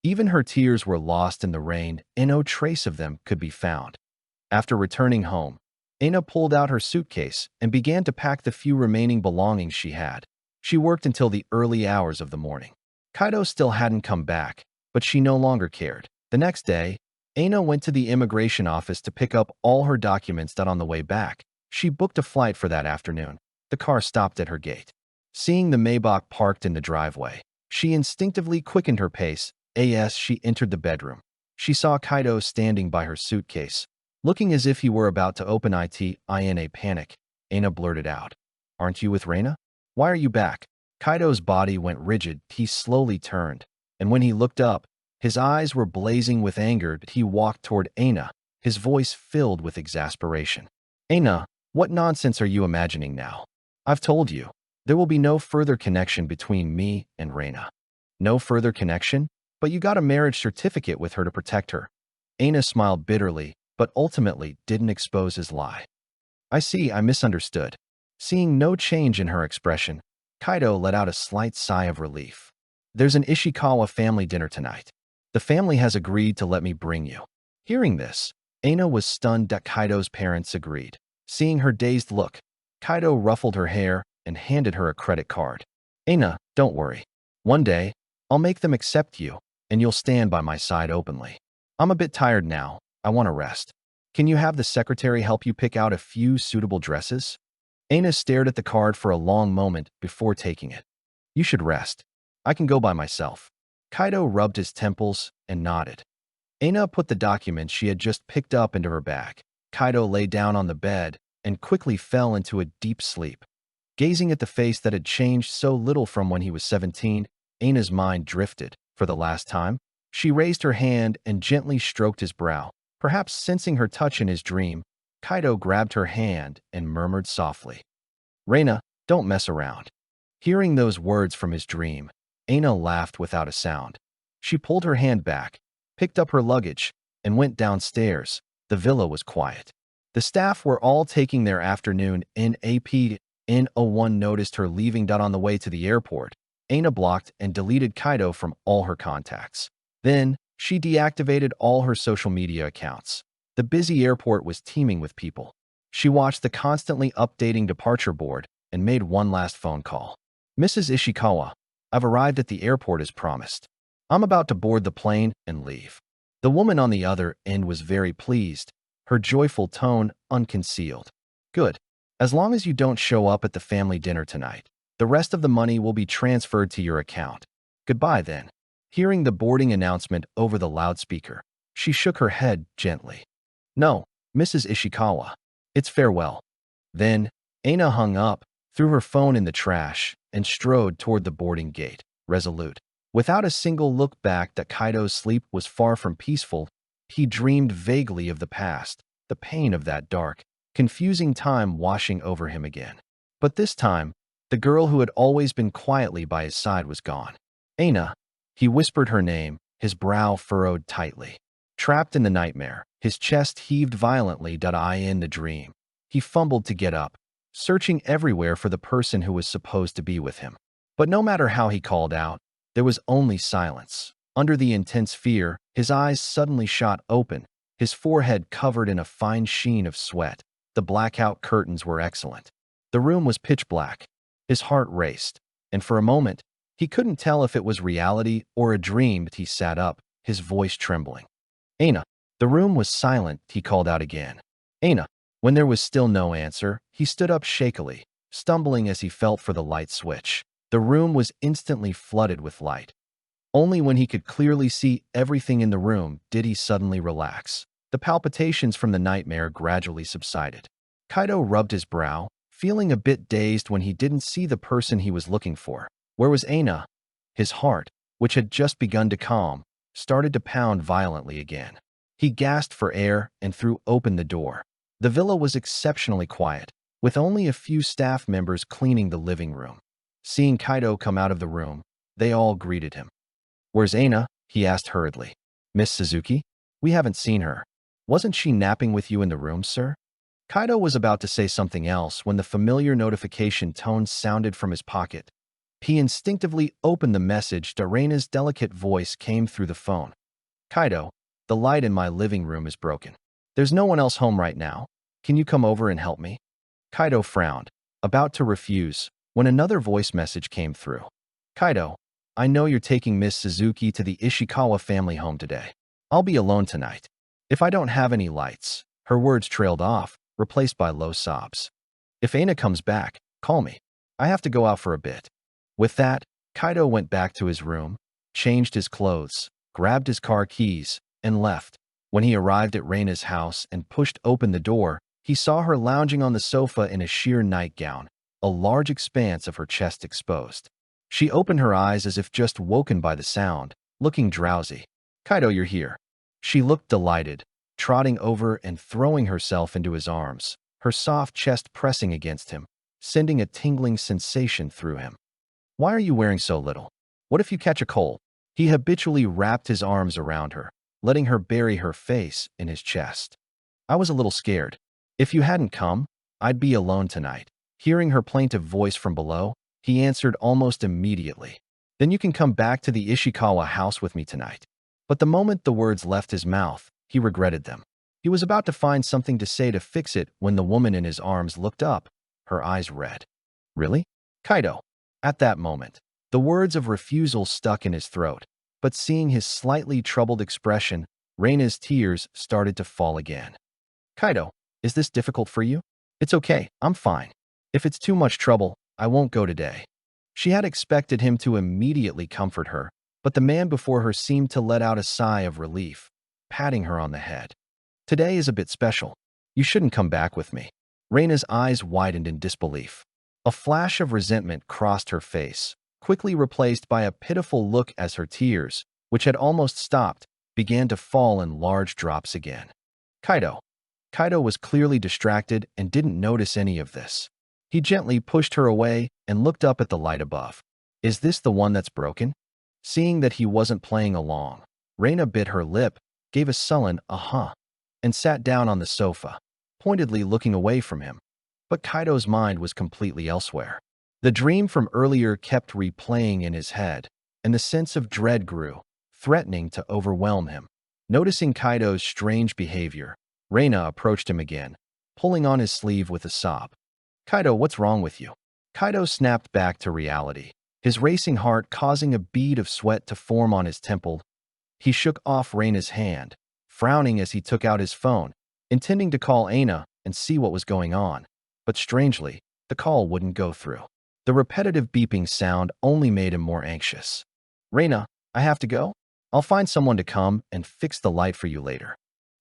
Even her tears were lost in the rain, and no trace of them could be found. After returning home, Aina pulled out her suitcase and began to pack the few remaining belongings she had. She worked until the early hours of the morning. Kaito still hadn't come back, but she no longer cared. The next day, Aina went to the immigration office to pick up all her documents. On the way back, she booked a flight for that afternoon. The car stopped at her gate. Seeing the Maybach parked in the driveway, she instinctively quickened her pace. As she entered the bedroom, she saw Kaito standing by her suitcase, looking as if he were about to open it. In a panic, Aina blurted out, "Aren't you with Reina? Why are you back?" Kaito's body went rigid. He slowly turned, and when he looked up, his eyes were blazing with anger. He walked toward Aina, his voice filled with exasperation. "Aina, what nonsense are you imagining now? I've told you, there will be no further connection between me and Reina." "No further connection? But you got a marriage certificate with her to protect her." Aina smiled bitterly, but ultimately didn't expose his lie. "I see, I misunderstood." Seeing no change in her expression, Kaito let out a slight sigh of relief. "There's an Ishikawa family dinner tonight. The family has agreed to let me bring you." Hearing this, Aina was stunned that Kaito's parents agreed. Seeing her dazed look, Kaito ruffled her hair and handed her a credit card. "Aina, don't worry. One day, I'll make them accept you, and you'll stand by my side openly. I'm a bit tired now. I want to rest. Can you have the secretary help you pick out a few suitable dresses?" Aina stared at the card for a long moment before taking it. "You should rest. I can go by myself." Kaito rubbed his temples and nodded. Aina put the document she had just picked up into her bag. Kaito lay down on the bed and quickly fell into a deep sleep. Gazing at the face that had changed so little from when he was 17, Aina's mind drifted. For the last time, she raised her hand and gently stroked his brow. Perhaps sensing her touch in his dream, Kaito grabbed her hand and murmured softly, "Reina, don't mess around." Hearing those words from his dream, Aina laughed without a sound. She pulled her hand back, picked up her luggage, and went downstairs. The villa was quiet. The staff were all taking their afternoon nap. No one noticed her leaving. On the way to the airport, Aina blocked and deleted Kaito from all her contacts. Then, she deactivated all her social media accounts. The busy airport was teeming with people. She watched the constantly updating departure board and made one last phone call. "Mrs. Ishikawa, I've arrived at the airport as promised. I'm about to board the plane and leave." The woman on the other end was very pleased, her joyful tone unconcealed. "Good. As long as you don't show up at the family dinner tonight, the rest of the money will be transferred to your account. Goodbye then." Hearing the boarding announcement over the loudspeaker, she shook her head gently. "No, Mrs. Ishikawa. It's farewell." Then, Aina hung up, threw her phone in the trash, and strode toward the boarding gate, resolute. Without a single look back, that Kaito's sleep was far from peaceful. He dreamed vaguely of the past, the pain of that dark, confusing time washing over him again. But this time, the girl who had always been quietly by his side was gone. "Aina," he whispered her name, his brow furrowed tightly. Trapped in the nightmare, his chest heaved violently. In the dream, he fumbled to get up, searching everywhere for the person who was supposed to be with him. But no matter how he called out, there was only silence. Under the intense fear, his eyes suddenly shot open, his forehead covered in a fine sheen of sweat. The blackout curtains were excellent. The room was pitch black. His heart raced, and for a moment, he couldn't tell if it was reality or a dream. He sat up, his voice trembling. "Aina." The room was silent. He called out again, "Aina." When there was still no answer, he stood up shakily, stumbling as he felt for the light switch. The room was instantly flooded with light. Only when he could clearly see everything in the room did he suddenly relax. The palpitations from the nightmare gradually subsided. Kaito rubbed his brow, feeling a bit dazed when he didn't see the person he was looking for. Where was Aina? His heart, which had just begun to calm, started to pound violently again. He gasped for air and threw open the door. The villa was exceptionally quiet, with only a few staff members cleaning the living room. Seeing Kaito come out of the room, they all greeted him. "Where's Aina?" he asked hurriedly. "Miss Suzuki? We haven't seen her. Wasn't she napping with you in the room, sir?" Kaito was about to say something else when the familiar notification tone sounded from his pocket. He instinctively opened the message. Reina's delicate voice came through the phone. "Kaito, the light in my living room is broken. There's no one else home right now. Can you come over and help me? Kaito frowned, about to refuse, when another voice message came through. Kaito, I know you're taking Miss Suzuki to the Ishikawa family home today. I'll be alone tonight. If I don't have any lights, her words trailed off, replaced by low sobs. If Aina comes back, call me. I have to go out for a bit. With that, Kaito went back to his room, changed his clothes, grabbed his car keys, and left. When he arrived at Reina's house and pushed open the door, he saw her lounging on the sofa in a sheer nightgown, a large expanse of her chest exposed. She opened her eyes as if just woken by the sound, looking drowsy. Kaito, you're here. She looked delighted, trotting over and throwing herself into his arms, her soft chest pressing against him, sending a tingling sensation through him. Why are you wearing so little? What if you catch a cold? He habitually wrapped his arms around her, letting her bury her face in his chest. I was a little scared. If you hadn't come, I'd be alone tonight. Hearing her plaintive voice from below, he answered almost immediately. Then you can come back to the Ishikawa house with me tonight. But the moment the words left his mouth, he regretted them. He was about to find something to say to fix it when the woman in his arms looked up, her eyes red. Really? Kaito. At that moment, the words of refusal stuck in his throat, but seeing his slightly troubled expression, Reina's tears started to fall again. Kaito, is this difficult for you? It's okay, I'm fine. If it's too much trouble, I won't go today. She had expected him to immediately comfort her, but the man before her seemed to let out a sigh of relief, patting her on the head. Today is a bit special. You shouldn't come back with me. Reina's eyes widened in disbelief. A flash of resentment crossed her face, quickly replaced by a pitiful look as her tears, which had almost stopped, began to fall in large drops again. Kaito. Kaito was clearly distracted and didn't notice any of this. He gently pushed her away and looked up at the light above. Is this the one that's broken? Seeing that he wasn't playing along, Reina bit her lip, gave a sullen "uh-huh," and sat down on the sofa, pointedly looking away from him. But Kaito's mind was completely elsewhere. The dream from earlier kept replaying in his head, and the sense of dread grew, threatening to overwhelm him. Noticing Kaito's strange behavior, Reina approached him again, pulling on his sleeve with a sob. Kaito, what's wrong with you? Kaito snapped back to reality, his racing heart causing a bead of sweat to form on his temple. He shook off Reina's hand, frowning as he took out his phone, intending to call Aina and see what was going on. But strangely, the call wouldn't go through. The repetitive beeping sound only made him more anxious. Reina, I have to go? I'll find someone to come and fix the light for you later.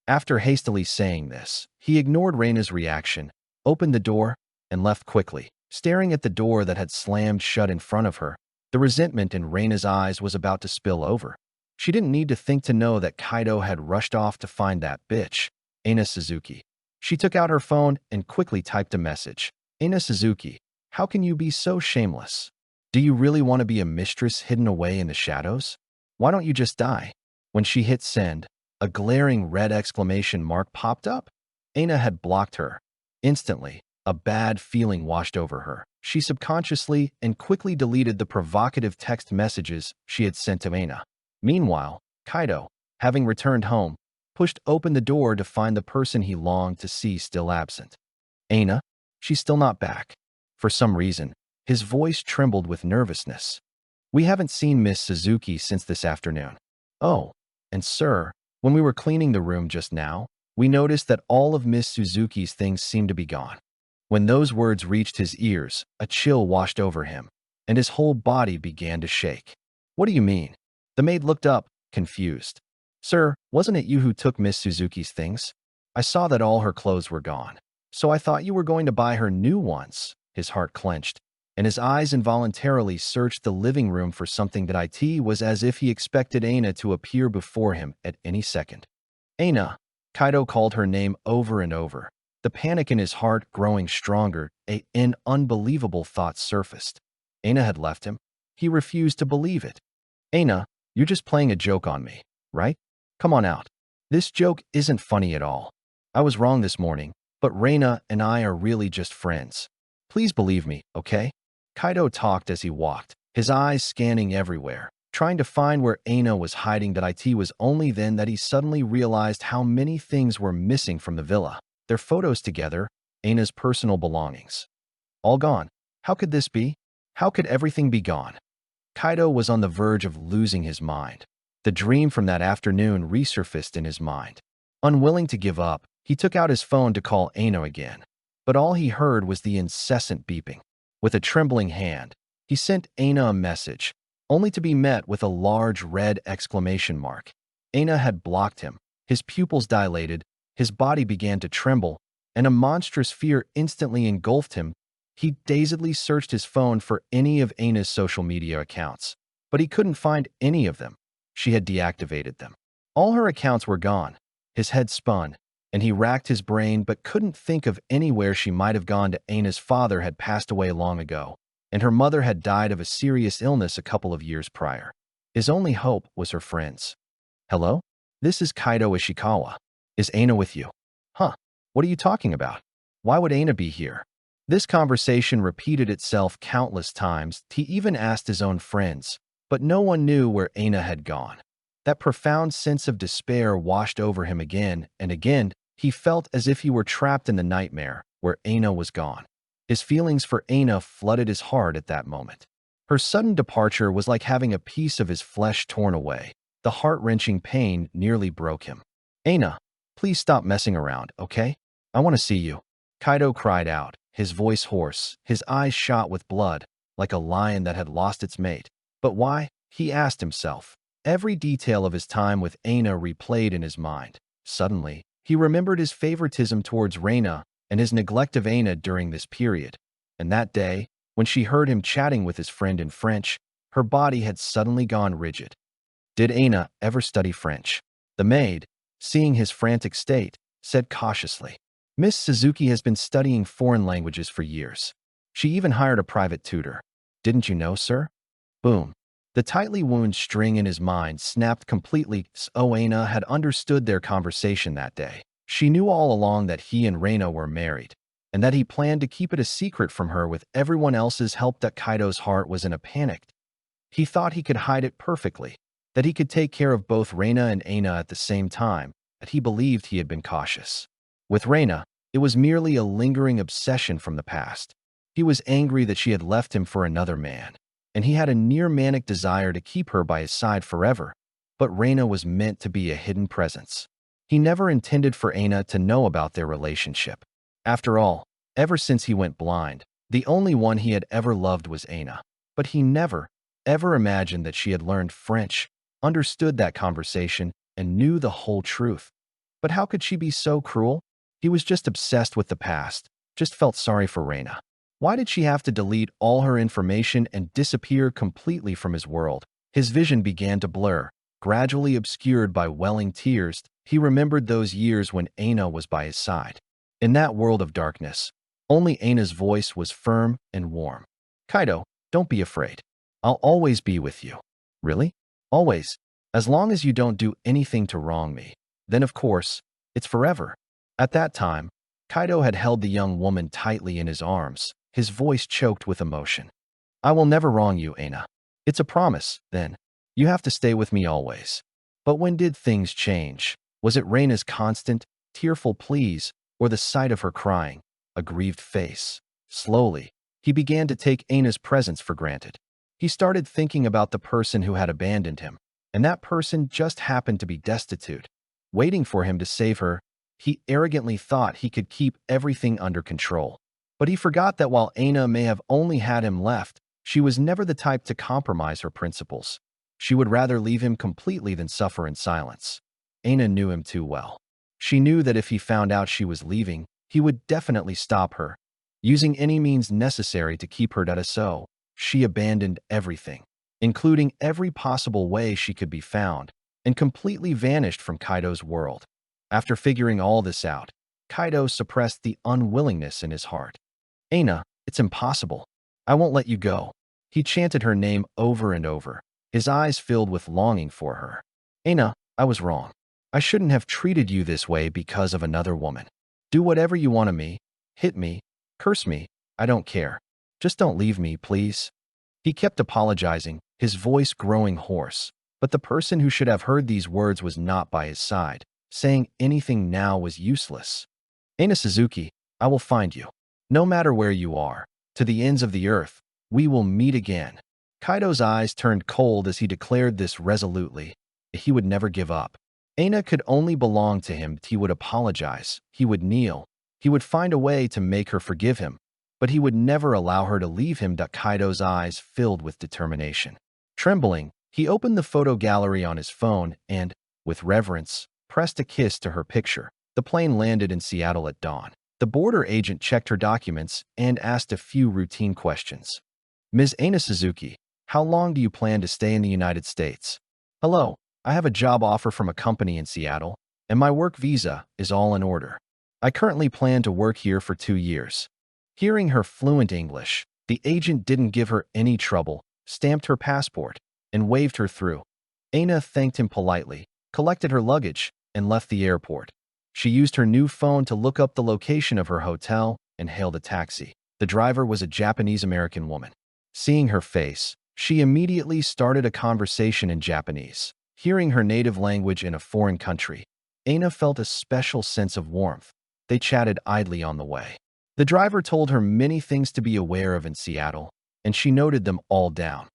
After hastily saying this, he ignored Reina's reaction, opened the door, and left quickly, staring at the door that had slammed shut in front of her. The resentment in Reina's eyes was about to spill over. She didn't need to think to know that Kaito had rushed off to find that bitch, Aina Suzuki. She took out her phone and quickly typed a message. Aina Suzuki, how can you be so shameless? Do you really want to be a mistress hidden away in the shadows? Why don't you just die? When she hit send, a glaring red exclamation mark popped up. Aina had blocked her. Instantly, a bad feeling washed over her. She subconsciously and quickly deleted the provocative text messages she had sent to Aina. Meanwhile, Kaito, having returned home, pushed open the door to find the person he longed to see still absent. Aina, she's still not back. For some reason, his voice trembled with nervousness. We haven't seen Miss Suzuki since this afternoon. Oh, and sir, when we were cleaning the room just now, we noticed that all of Miss Suzuki's things seemed to be gone. When those words reached his ears, a chill washed over him, and his whole body began to shake. What do you mean? The maid looked up, confused. Sir, wasn't it you who took Miss Suzuki's things? I saw that all her clothes were gone, so I thought you were going to buy her new ones. His heart clenched, and his eyes involuntarily searched the living room for something that it was as if he expected Aina to appear before him at any second. Aina, Kaito called her name over and over. The panic in his heart growing stronger, an unbelievable thought surfaced. Aina had left him. He refused to believe it. Aina, you're just playing a joke on me, right? Come on out. This joke isn't funny at all. I was wrong this morning, but Reina and I are really just friends. Please believe me, okay? Kaito talked as he walked, his eyes scanning everywhere, trying to find where Aina was hiding. That it was only then that he suddenly realized how many things were missing from the villa. their photos together, Aina's personal belongings. All gone. How could this be? How could everything be gone? Kaito was on the verge of losing his mind. The dream from that afternoon resurfaced in his mind. Unwilling to give up, he took out his phone to call Aina again. But all he heard was the incessant beeping. With a trembling hand, he sent Aina a message, only to be met with a large red exclamation mark. Aina had blocked him. His pupils dilated, his body began to tremble, and a monstrous fear instantly engulfed him. He dazedly searched his phone for any of Aina's social media accounts, but he couldn't find any of them. She had deactivated them. All her accounts were gone. His head spun, and he racked his brain but couldn't think of anywhere she might have gone to. Aina's father had passed away long ago, and her mother had died of a serious illness a couple of years prior. His only hope was her friends. Hello? This is Kaito Ishikawa. Is Aina with you? Huh? What are you talking about? Why would Aina be here? This conversation repeated itself countless times. He even asked his own friends, but no one knew where Aina had gone. That profound sense of despair washed over him again and again. He felt as if he were trapped in the nightmare where Aina was gone. His feelings for Aina flooded his heart at that moment. Her sudden departure was like having a piece of his flesh torn away. The heart-wrenching pain nearly broke him. Aina, please stop messing around, okay? I want to see you. Kaito cried out, his voice hoarse, his eyes shot with blood, like a lion that had lost its mate. But why? He asked himself. Every detail of his time with Aina replayed in his mind. Suddenly, he remembered his favoritism towards Reina and his neglect of Aina during this period. And that day, when she heard him chatting with his friend in French, her body had suddenly gone rigid. Did Aina ever study French? The maid, seeing his frantic state, said cautiously. Miss Suzuki has been studying foreign languages for years. She even hired a private tutor. Didn't you know, sir? Boom. The tightly wound string in his mind snapped completely. So Aina had understood their conversation that day. She knew all along that he and Reina were married, and that he planned to keep it a secret from her with everyone else's help. That Kaito's heart was in a panic. He thought he could hide it perfectly, that he could take care of both Reina and Aina at the same time, that he believed he had been cautious. With Reina, it was merely a lingering obsession from the past. He was angry that she had left him for another man, and he had a near-manic desire to keep her by his side forever. But Reina was meant to be a hidden presence. He never intended for Aina to know about their relationship. After all, ever since he went blind, the only one he had ever loved was Aina. But he never, ever imagined that she had learned French, understood that conversation, and knew the whole truth. But how could she be so cruel? He was just obsessed with the past, just felt sorry for Reina. Why did she have to delete all her information and disappear completely from his world? His vision began to blur, gradually obscured by welling tears. He remembered those years when Aina was by his side. In that world of darkness, only Aina's voice was firm and warm. Kaito, don't be afraid. I'll always be with you. Really? Always. As long as you don't do anything to wrong me. Then, of course, it's forever. At that time, Kaito had held the young woman tightly in his arms, his voice choked with emotion. I will never wrong you, Aina. It's a promise, then. You have to stay with me always. But when did things change? Was it Reina's constant, tearful pleas, or the sight of her crying, a grieved face? Slowly, he began to take Aina's presence for granted. He started thinking about the person who had abandoned him, and that person just happened to be destitute. Waiting for him to save her, he arrogantly thought he could keep everything under control. But he forgot that while Aina may have only had him left, she was never the type to compromise her principles. She would rather leave him completely than suffer in silence. Aina knew him too well. She knew that if he found out she was leaving, he would definitely stop her, using any means necessary to keep her dead. So she abandoned everything, including every possible way she could be found, and completely vanished from Kaito's world. After figuring all this out, Kaito suppressed the unwillingness in his heart. Aina, it's impossible. I won't let you go. He chanted her name over and over, his eyes filled with longing for her. Aina, I was wrong. I shouldn't have treated you this way because of another woman. Do whatever you want of me. Hit me. Curse me. I don't care. Just don't leave me, please. He kept apologizing, his voice growing hoarse. But the person who should have heard these words was not by his side. Saying anything now was useless. Aina Suzuki, I will find you. No matter where you are, to the ends of the earth, we will meet again. Kaito's eyes turned cold as he declared this resolutely. He would never give up. Aina could only belong to him. He would apologize. He would kneel. He would find a way to make her forgive him. But he would never allow her to leave him. Kaito's eyes filled with determination. Trembling, he opened the photo gallery on his phone and, with reverence, pressed a kiss to her picture. The plane landed in Seattle at dawn. The border agent checked her documents and asked a few routine questions. Ms. Aina Suzuki, how long do you plan to stay in the United States? Hello, I have a job offer from a company in Seattle, and my work visa is all in order. I currently plan to work here for 2 years. Hearing her fluent English, the agent didn't give her any trouble, stamped her passport, and waved her through. Aina thanked him politely, collected her luggage, and left the airport. She used her new phone to look up the location of her hotel and hailed a taxi. The driver was a Japanese-American woman. Seeing her face, she immediately started a conversation in Japanese. Hearing her native language in a foreign country, Aina felt a special sense of warmth. They chatted idly on the way. The driver told her many things to be aware of in Seattle, and she noted them all down.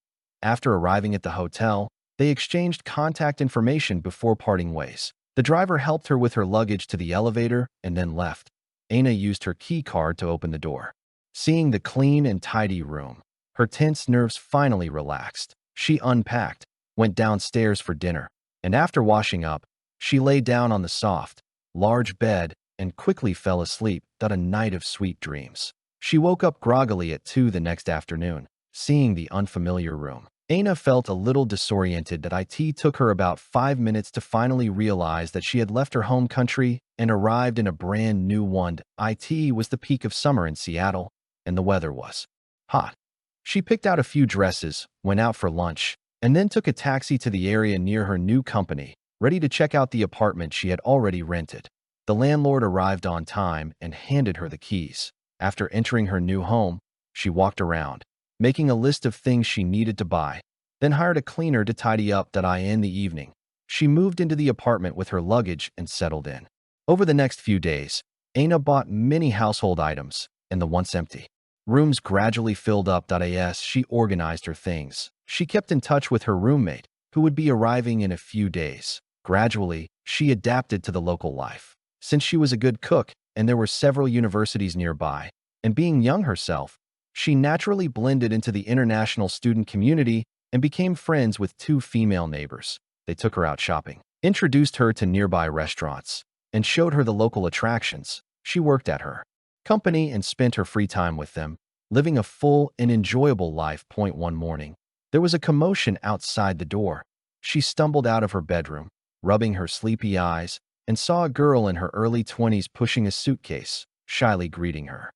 After arriving at the hotel, they exchanged contact information before parting ways. The driver helped her with her luggage to the elevator and then left. Aina used her key card to open the door. Seeing the clean and tidy room, her tense nerves finally relaxed. She unpacked, went downstairs for dinner, and after washing up, she lay down on the soft, large bed and quickly fell asleep. A night of sweet dreams. She woke up groggily at 2 the next afternoon, seeing the unfamiliar room. Aina felt a little disoriented. It took her about 5 minutes to finally realize that she had left her home country and arrived in a brand new one. It was the peak of summer in Seattle, and the weather was hot. She picked out a few dresses, went out for lunch, and then took a taxi to the area near her new company, ready to check out the apartment she had already rented. The landlord arrived on time and handed her the keys. After entering her new home, she walked around, making a list of things she needed to buy, then hired a cleaner to tidy up. In the evening, she moved into the apartment with her luggage and settled in. Over the next few days, Aina bought many household items, and the once empty rooms gradually filled up. As she organized her things, she kept in touch with her roommate, who would be arriving in a few days. Gradually, she adapted to the local life. Since she was a good cook and there were several universities nearby, and being young herself, she naturally blended into the international student community and became friends with 2 female neighbors. They took her out shopping, introduced her to nearby restaurants, and showed her the local attractions. She worked at her company and spent her free time with them, living a full and enjoyable life. One morning, there was a commotion outside the door. She stumbled out of her bedroom, rubbing her sleepy eyes, and saw a girl in her early 20s pushing a suitcase, shyly greeting her.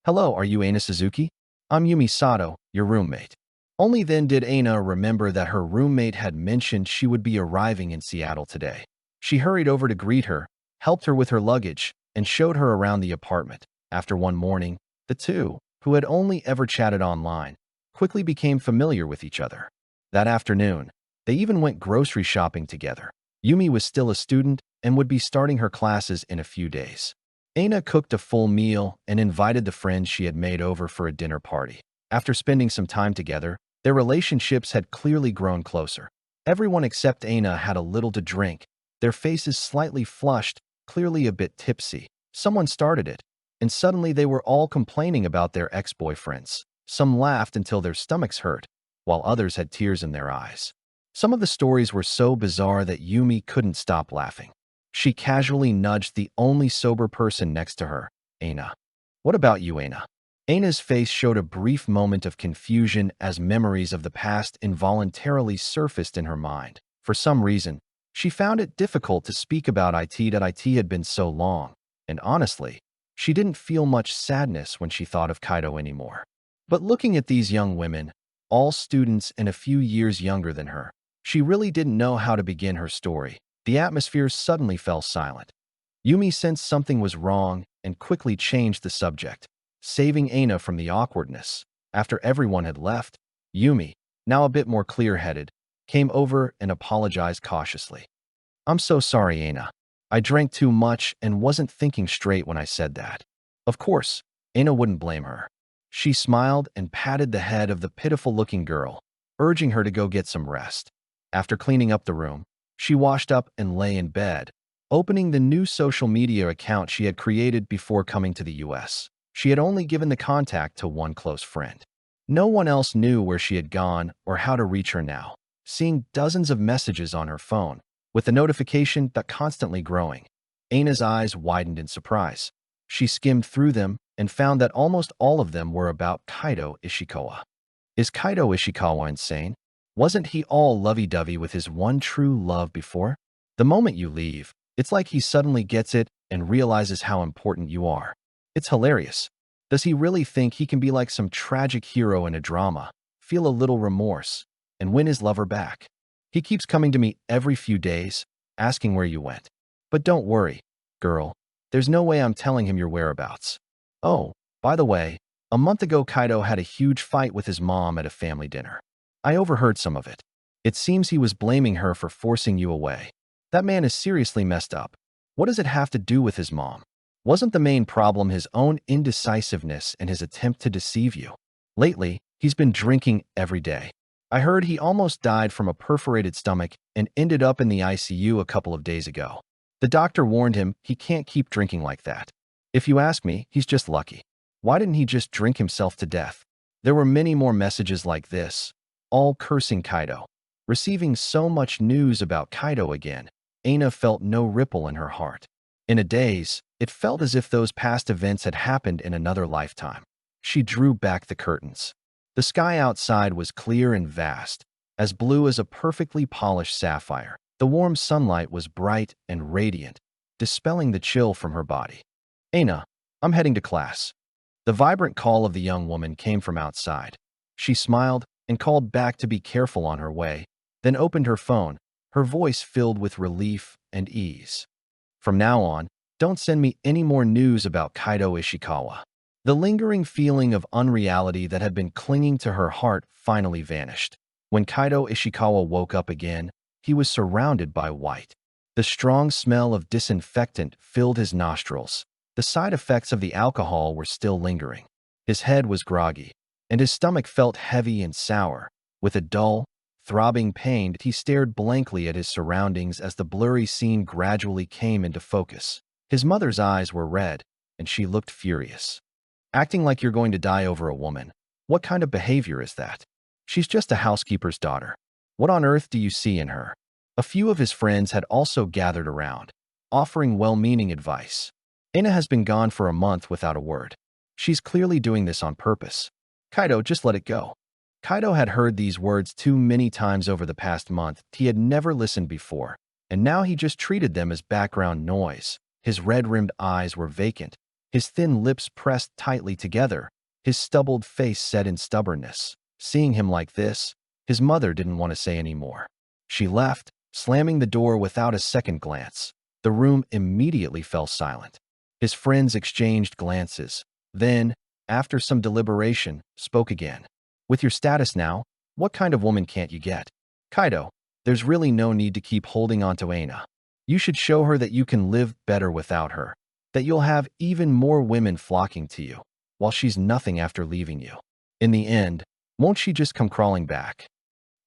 Hello, are you Aina Suzuki? I'm Yumi Sato, your roommate. Only then did Aina remember that her roommate had mentioned she would be arriving in Seattle today. She hurried over to greet her, helped her with her luggage, and showed her around the apartment. After one morning, the two, who had only ever chatted online, quickly became familiar with each other. That afternoon, they even went grocery shopping together. Yumi was still a student and would be starting her classes in a few days. Aina cooked a full meal and invited the friends she had made over for a dinner party. After spending some time together, their relationships had clearly grown closer. Everyone except Aina had a little to drink, their faces slightly flushed, clearly a bit tipsy. Someone started it, and suddenly they were all complaining about their ex-boyfriends. Some laughed until their stomachs hurt, while others had tears in their eyes. Some of the stories were so bizarre that Yumi couldn't stop laughing. She casually nudged the only sober person next to her, Aina. What about you, Aina? Aina's face showed a brief moment of confusion as memories of the past involuntarily surfaced in her mind. For some reason, she found it difficult to speak about it. It had been so long, and honestly, she didn't feel much sadness when she thought of Kaito anymore. But looking at these young women, all students and a few years younger than her, she really didn't know how to begin her story. The atmosphere suddenly fell silent. Yumi sensed something was wrong and quickly changed the subject, saving Aina from the awkwardness. After everyone had left, Yumi, now a bit more clear-headed, came over and apologized cautiously. I'm so sorry, Aina. I drank too much and wasn't thinking straight when I said that. Of course, Aina wouldn't blame her. She smiled and patted the head of the pitiful-looking girl, urging her to go get some rest. After cleaning up the room, she washed up and lay in bed, opening the new social media account she had created before coming to the US. She had only given the contact to one close friend. No one else knew where she had gone or how to reach her now. Seeing dozens of messages on her phone, with the notification that constantly growing, Aina's eyes widened in surprise. She skimmed through them and found that almost all of them were about Kaito Ishikawa. Is Kaito Ishikawa insane? Wasn't he all lovey-dovey with his one true love before? The moment you leave, it's like he suddenly gets it and realizes how important you are. It's hilarious. Does he really think he can be like some tragic hero in a drama, feel a little remorse, and win his lover back? He keeps coming to me every few days, asking where you went. But don't worry, girl. There's no way I'm telling him your whereabouts. Oh, by the way, a month ago Kaito had a huge fight with his mom at a family dinner. I overheard some of it. It seems he was blaming her for forcing you away. That man is seriously messed up. What does it have to do with his mom? Wasn't the main problem his own indecisiveness and his attempt to deceive you? Lately, he's been drinking every day. I heard he almost died from a perforated stomach and ended up in the ICU a couple of days ago. The doctor warned him he can't keep drinking like that. If you ask me, he's just lucky. Why didn't he just drink himself to death? There were many more messages like this, all cursing Kaito. Receiving so much news about Kaito again, Aina felt no ripple in her heart. In a daze, it felt as if those past events had happened in another lifetime. She drew back the curtains. The sky outside was clear and vast, as blue as a perfectly polished sapphire. The warm sunlight was bright and radiant, dispelling the chill from her body. Aina, I'm heading to class. The vibrant call of the young woman came from outside. She smiled and called back to be careful on her way, then opened her phone, her voice filled with relief and ease. From now on, don't send me any more news about Kaito Ishikawa. The lingering feeling of unreality that had been clinging to her heart finally vanished. When Kaito Ishikawa woke up again, he was surrounded by white. The strong smell of disinfectant filled his nostrils. The side effects of the alcohol were still lingering. His head was groggy, and his stomach felt heavy and sour. With a dull, throbbing pain, he stared blankly at his surroundings as the blurry scene gradually came into focus. His mother's eyes were red, and she looked furious. Acting like you're going to die over a woman. What kind of behavior is that? She's just a housekeeper's daughter. What on earth do you see in her? A few of his friends had also gathered around, offering well-meaning advice. Aina has been gone for a month without a word. She's clearly doing this on purpose. Kaito, just let it go. Kaito had heard these words too many times over the past month. He had never listened before, and now he just treated them as background noise. His red-rimmed eyes were vacant, his thin lips pressed tightly together, his stubbled face set in stubbornness. Seeing him like this, his mother didn't want to say any more. She left, slamming the door without a second glance. The room immediately fell silent. His friends exchanged glances, then, after some deliberation, spoke again. With your status now, what kind of woman can't you get? Kaito, there's really no need to keep holding on to Aina. You should show her that you can live better without her, that you'll have even more women flocking to you, while she's nothing after leaving you. In the end, won't she just come crawling back?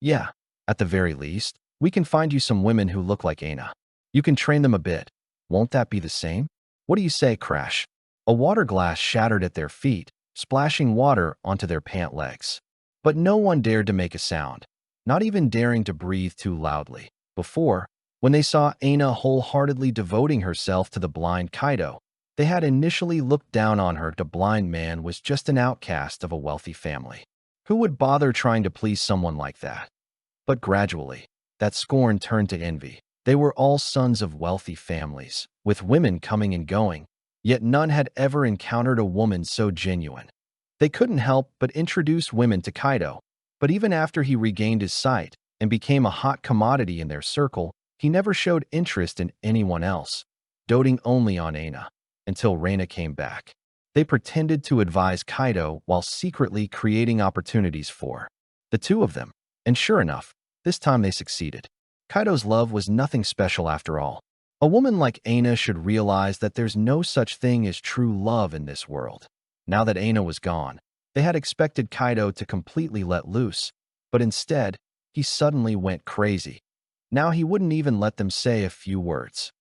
Yeah, at the very least, we can find you some women who look like Aina. You can train them a bit. Won't that be the same? What do you say, Crash? A water glass shattered at their feet, splashing water onto their pant legs. But no one dared to make a sound, not even daring to breathe too loudly. Before, when they saw Aina wholeheartedly devoting herself to the blind Kaito, they had initially looked down on her. The blind man was just an outcast of a wealthy family. Who would bother trying to please someone like that? But gradually, that scorn turned to envy. They were all sons of wealthy families, with women coming and going, yet none had ever encountered a woman so genuine. They couldn't help but introduce women to Kaito, but even after he regained his sight and became a hot commodity in their circle, he never showed interest in anyone else, doting only on Aina, until Reina came back. They pretended to advise Kaito while secretly creating opportunities for the two of them, and sure enough, this time they succeeded. Kaito's love was nothing special after all. A woman like Aina should realize that there's no such thing as true love in this world. Now that Aina was gone, they had expected Kaito to completely let loose, but instead, he suddenly went crazy. Now he wouldn't even let them say a few words.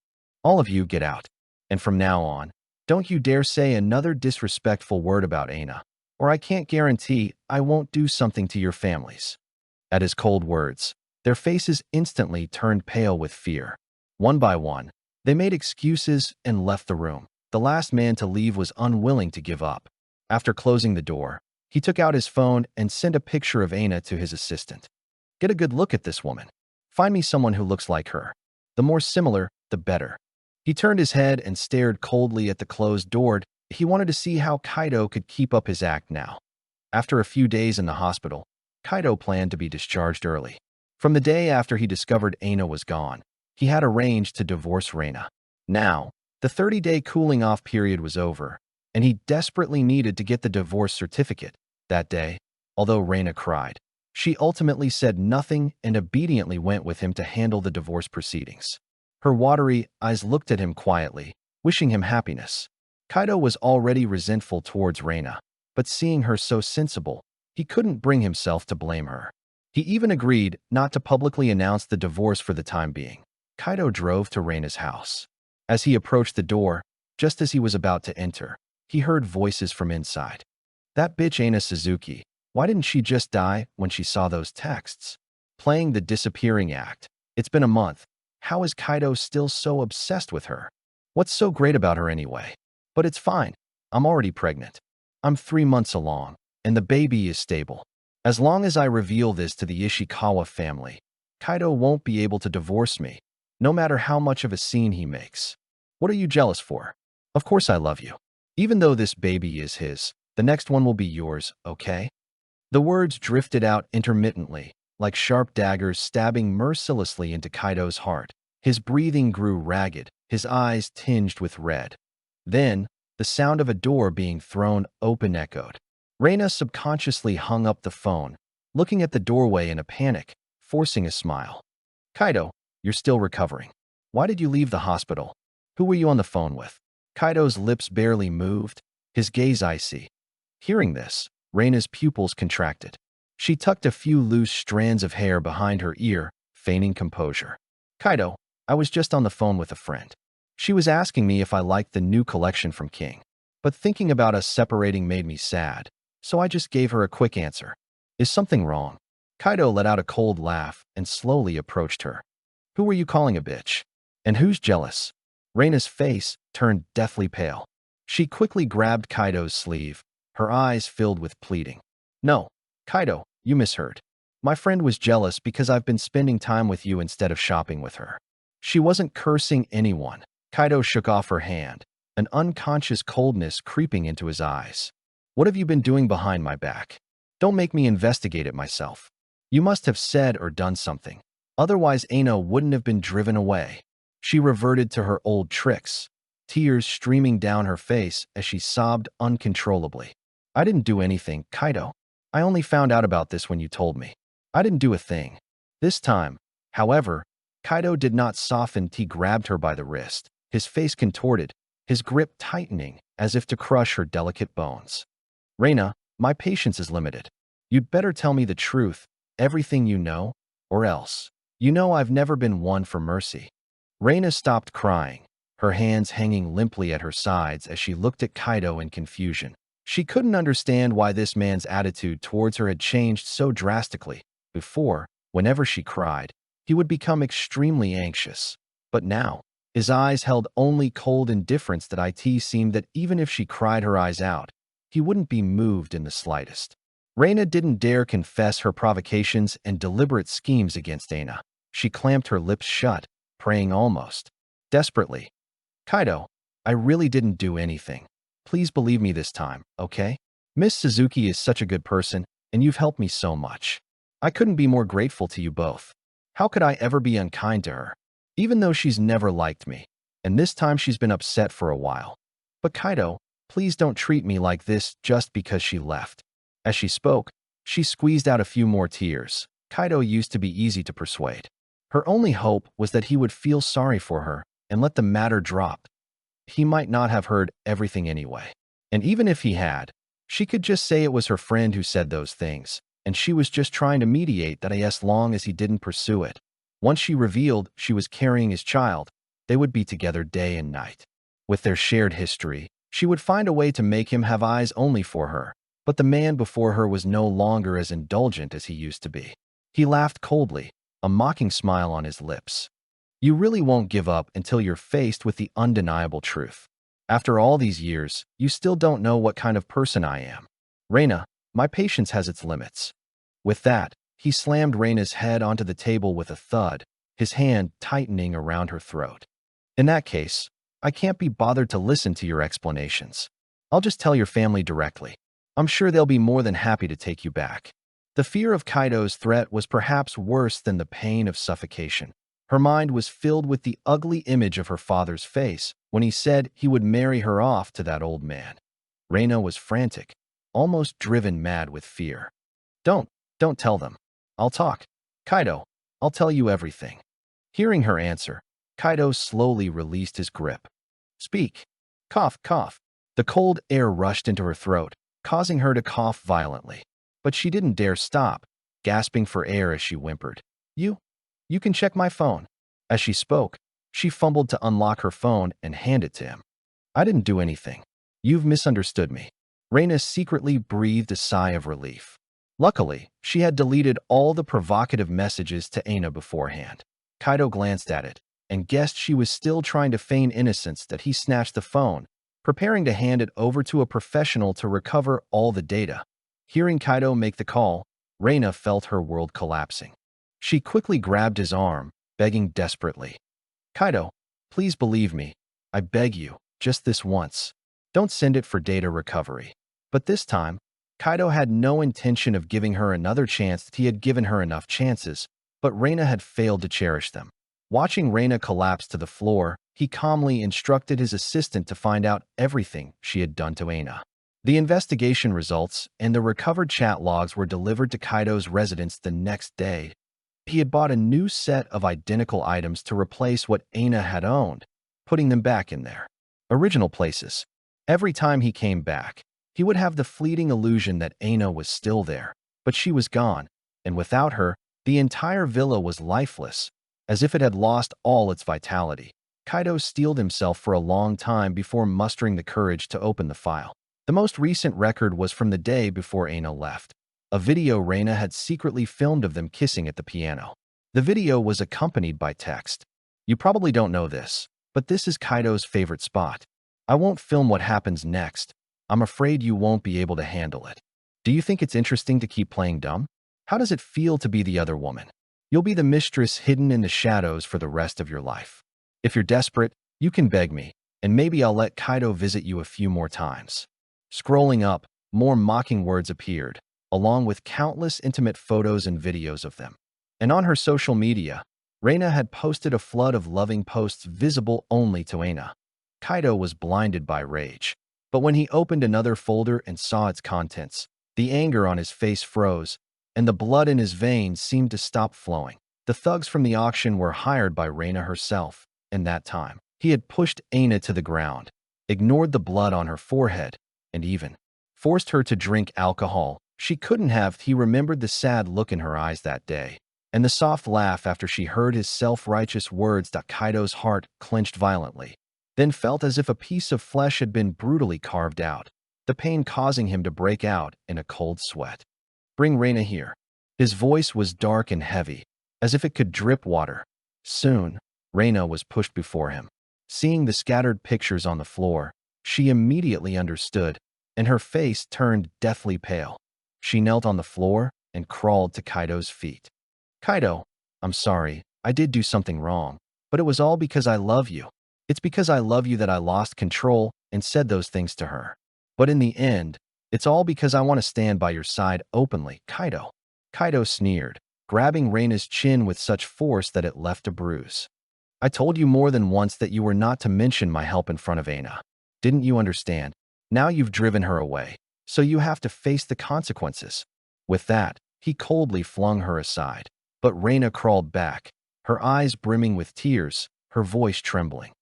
All of you get out. And from now on, don't you dare say another disrespectful word about Aina, or I can't guarantee I won't do something to your families. At his cold words, their faces instantly turned pale with fear. One by one, they made excuses and left the room. The last man to leave was unwilling to give up. After closing the door, he took out his phone and sent a picture of Aina to his assistant. Get a good look at this woman. Find me someone who looks like her. The more similar, the better. He turned his head and stared coldly at the closed door. He wanted to see how Kaito could keep up his act now. After a few days in the hospital, Kaito planned to be discharged early. From the day after he discovered Aina was gone, he had arranged to divorce Reina. Now, the 30-day cooling-off period was over, and he desperately needed to get the divorce certificate. That day, although Reina cried, she ultimately said nothing and obediently went with him to handle the divorce proceedings. Her watery eyes looked at him quietly, wishing him happiness. Kaito was already resentful towards Reina, but seeing her so sensible, he couldn't bring himself to blame her. He even agreed not to publicly announce the divorce for the time being. Kaito drove to Reina's house. As he approached the door, just as he was about to enter, he heard voices from inside. That bitch Aina Suzuki, why didn't she just die when she saw those texts? Playing the disappearing act. It's been a month. How is Kaito still so obsessed with her? What's so great about her anyway? But it's fine. I'm already pregnant. I'm 3 months along, and the baby is stable. As long as I reveal this to the Ishikawa family, Kaito won't be able to divorce me, no matter how much of a scene he makes. What are you jealous for? Of course I love you. Even though this baby is his, the next one will be yours, okay? The words drifted out intermittently, like sharp daggers stabbing mercilessly into Kaito's heart. His breathing grew ragged, his eyes tinged with red. Then, the sound of a door being thrown open echoed. Reina subconsciously hung up the phone, looking at the doorway in a panic, forcing a smile. Kaito, you're still recovering. Why did you leave the hospital? Who were you on the phone with? Kaito's lips barely moved, his gaze icy. Hearing this, Reina's pupils contracted. She tucked a few loose strands of hair behind her ear, feigning composure. Kaito, I was just on the phone with a friend. She was asking me if I liked the new collection from King. But thinking about us separating made me sad, so I just gave her a quick answer. Is something wrong? Kaito let out a cold laugh and slowly approached her. Who were you calling a bitch? And who's jealous? Reina's face turned deathly pale. She quickly grabbed Kaito's sleeve, her eyes filled with pleading. No, Kaito, you misheard. My friend was jealous because I've been spending time with you instead of shopping with her. She wasn't cursing anyone. Kaito shook off her hand, an unconscious coldness creeping into his eyes. What have you been doing behind my back? Don't make me investigate it myself. You must have said or done something. Otherwise, Aina wouldn't have been driven away. She reverted to her old tricks, tears streaming down her face as she sobbed uncontrollably. I didn't do anything, Kaito. I only found out about this when you told me. I didn't do a thing. This time, however, Kaito did not soften. He grabbed her by the wrist, his face contorted, his grip tightening as if to crush her delicate bones. Reina, my patience is limited. You'd better tell me the truth, everything you know, or else. You know I've never been one for mercy. Reina stopped crying, her hands hanging limply at her sides as she looked at Kaito in confusion. She couldn't understand why this man's attitude towards her had changed so drastically. Before, whenever she cried, he would become extremely anxious. But now, his eyes held only cold indifference that it seemed that even if she cried her eyes out, he wouldn't be moved in the slightest. Reina didn't dare confess her provocations and deliberate schemes against Aina. She clamped her lips shut, praying almost desperately. Kaito, I really didn't do anything. Please believe me this time, okay? Miss Suzuki is such a good person, and you've helped me so much. I couldn't be more grateful to you both. How could I ever be unkind to her? Even though she's never liked me, and this time she's been upset for a while. But Kaito, please don't treat me like this just because she left. As she spoke, she squeezed out a few more tears. Kaito used to be easy to persuade. Her only hope was that he would feel sorry for her, and let the matter drop. He might not have heard everything anyway. And even if he had, she could just say it was her friend who said those things, and she was just trying to mediate that as long as he didn't pursue it. Once she revealed she was carrying his child, they would be together day and night. With their shared history, she would find a way to make him have eyes only for her, but the man before her was no longer as indulgent as he used to be. He laughed coldly, a mocking smile on his lips. You really won't give up until you're faced with the undeniable truth. After all these years, you still don't know what kind of person I am. Reina, my patience has its limits. With that, he slammed Reina's head onto the table with a thud, his hand tightening around her throat. In that case, I can't be bothered to listen to your explanations. I'll just tell your family directly. I'm sure they'll be more than happy to take you back. The fear of Kaito's threat was perhaps worse than the pain of suffocation. Her mind was filled with the ugly image of her father's face when he said he would marry her off to that old man. Reina was frantic, almost driven mad with fear. Don't tell them. I'll talk. Kaito, I'll tell you everything. Hearing her answer, Kaito slowly released his grip. Speak. Cough, cough. The cold air rushed into her throat, causing her to cough violently. But she didn't dare stop, gasping for air as she whimpered. You can check my phone. As she spoke, she fumbled to unlock her phone and hand it to him. I didn't do anything. You've misunderstood me. Reina secretly breathed a sigh of relief. Luckily, she had deleted all the provocative messages to Aina beforehand. Kaito glanced at it and guessed she was still trying to feign innocence that he snatched the phone, preparing to hand it over to a professional to recover all the data. Hearing Kaito make the call, Reina felt her world collapsing. She quickly grabbed his arm, begging desperately. Kaito, please believe me. I beg you, just this once. Don't send it for data recovery. But this time, Kaito had no intention of giving her another chance. He had given her enough chances, but Reina had failed to cherish them. Watching Reina collapse to the floor, he calmly instructed his assistant to find out everything she had done to Aina. The investigation results and the recovered chat logs were delivered to Kaito's residence the next day. He had bought a new set of identical items to replace what Aina had owned, putting them back in their original places. Every time he came back, he would have the fleeting illusion that Aina was still there, but she was gone, and without her, the entire villa was lifeless, as if it had lost all its vitality. Kaito steeled himself for a long time before mustering the courage to open the file. The most recent record was from the day before Aina left. A video Reina had secretly filmed of them kissing at the piano. The video was accompanied by text. You probably don't know this, but this is Kaito's favorite spot. I won't film what happens next. I'm afraid you won't be able to handle it. Do you think it's interesting to keep playing dumb? How does it feel to be the other woman? You'll be the mistress hidden in the shadows for the rest of your life. If you're desperate, you can beg me, and maybe I'll let Kaito visit you a few more times. Scrolling up, more mocking words appeared, along with countless intimate photos and videos of them. And on her social media, Reina had posted a flood of loving posts visible only to Aina. Kaito was blinded by rage. But when he opened another folder and saw its contents, the anger on his face froze, and the blood in his veins seemed to stop flowing. The thugs from the auction were hired by Reina herself, and that time, he had pushed Aina to the ground, ignored the blood on her forehead, and even forced her to drink alcohol. She couldn't have. He remembered the sad look in her eyes that day, and the soft laugh after she heard his self-righteous words. Kaito's heart clenched violently, then felt as if a piece of flesh had been brutally carved out, the pain causing him to break out in a cold sweat. Bring Reina here. His voice was dark and heavy, as if it could drip water. Soon, Reina was pushed before him. Seeing the scattered pictures on the floor, she immediately understood, and her face turned deathly pale. She knelt on the floor and crawled to Kaito's feet. Kaito, I'm sorry, I did do something wrong, but it was all because I love you. It's because I love you that I lost control and said those things to her. But in the end, it's all because I want to stand by your side openly, Kaito. Kaito sneered, grabbing Reina's chin with such force that it left a bruise. I told you more than once that you were not to mention my help in front of Aina. Didn't you understand? Now you've driven her away, so you have to face the consequences. With that, he coldly flung her aside. But Reina crawled back, her eyes brimming with tears, her voice trembling.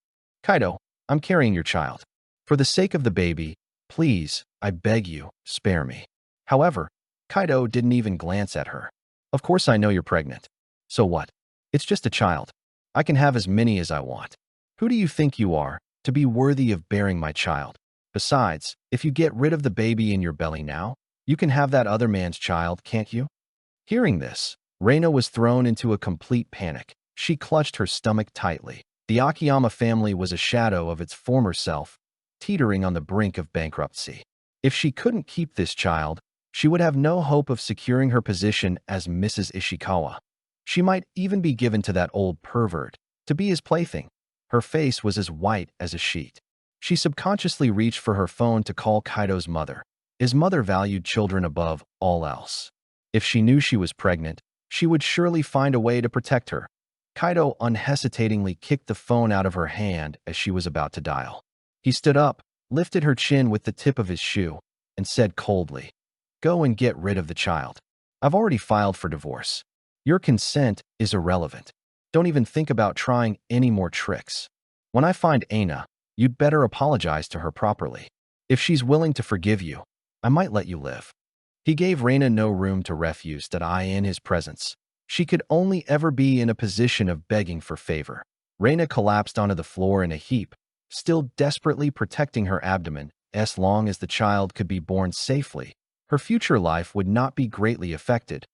Kaito, I'm carrying your child. For the sake of the baby, please, I beg you, spare me. However, Kaito didn't even glance at her. Of course I know you're pregnant. So what? It's just a child. I can have as many as I want. Who do you think you are, to be worthy of bearing my child? Besides, if you get rid of the baby in your belly now, you can have that other man's child, can't you? Hearing this, Reina was thrown into a complete panic. She clutched her stomach tightly. The Akiyama family was a shadow of its former self, teetering on the brink of bankruptcy. If she couldn't keep this child, she would have no hope of securing her position as Mrs. Ishikawa. She might even be given to that old pervert, to be his plaything. Her face was as white as a sheet. She subconsciously reached for her phone to call Kaito's mother. His mother valued children above all else. If she knew she was pregnant, she would surely find a way to protect her. Kaito unhesitatingly kicked the phone out of her hand as she was about to dial. He stood up, lifted her chin with the tip of his shoe, and said coldly, "Go and get rid of the child. I've already filed for divorce. Your consent is irrelevant. Don't even think about trying any more tricks. When I find Aina, you'd better apologize to her properly. If she's willing to forgive you, I might let you live." He gave Reina no room to refuse that in his presence. She could only ever be in a position of begging for favor. Reina collapsed onto the floor in a heap, still desperately protecting her abdomen. As long as the child could be born safely, her future life would not be greatly affected.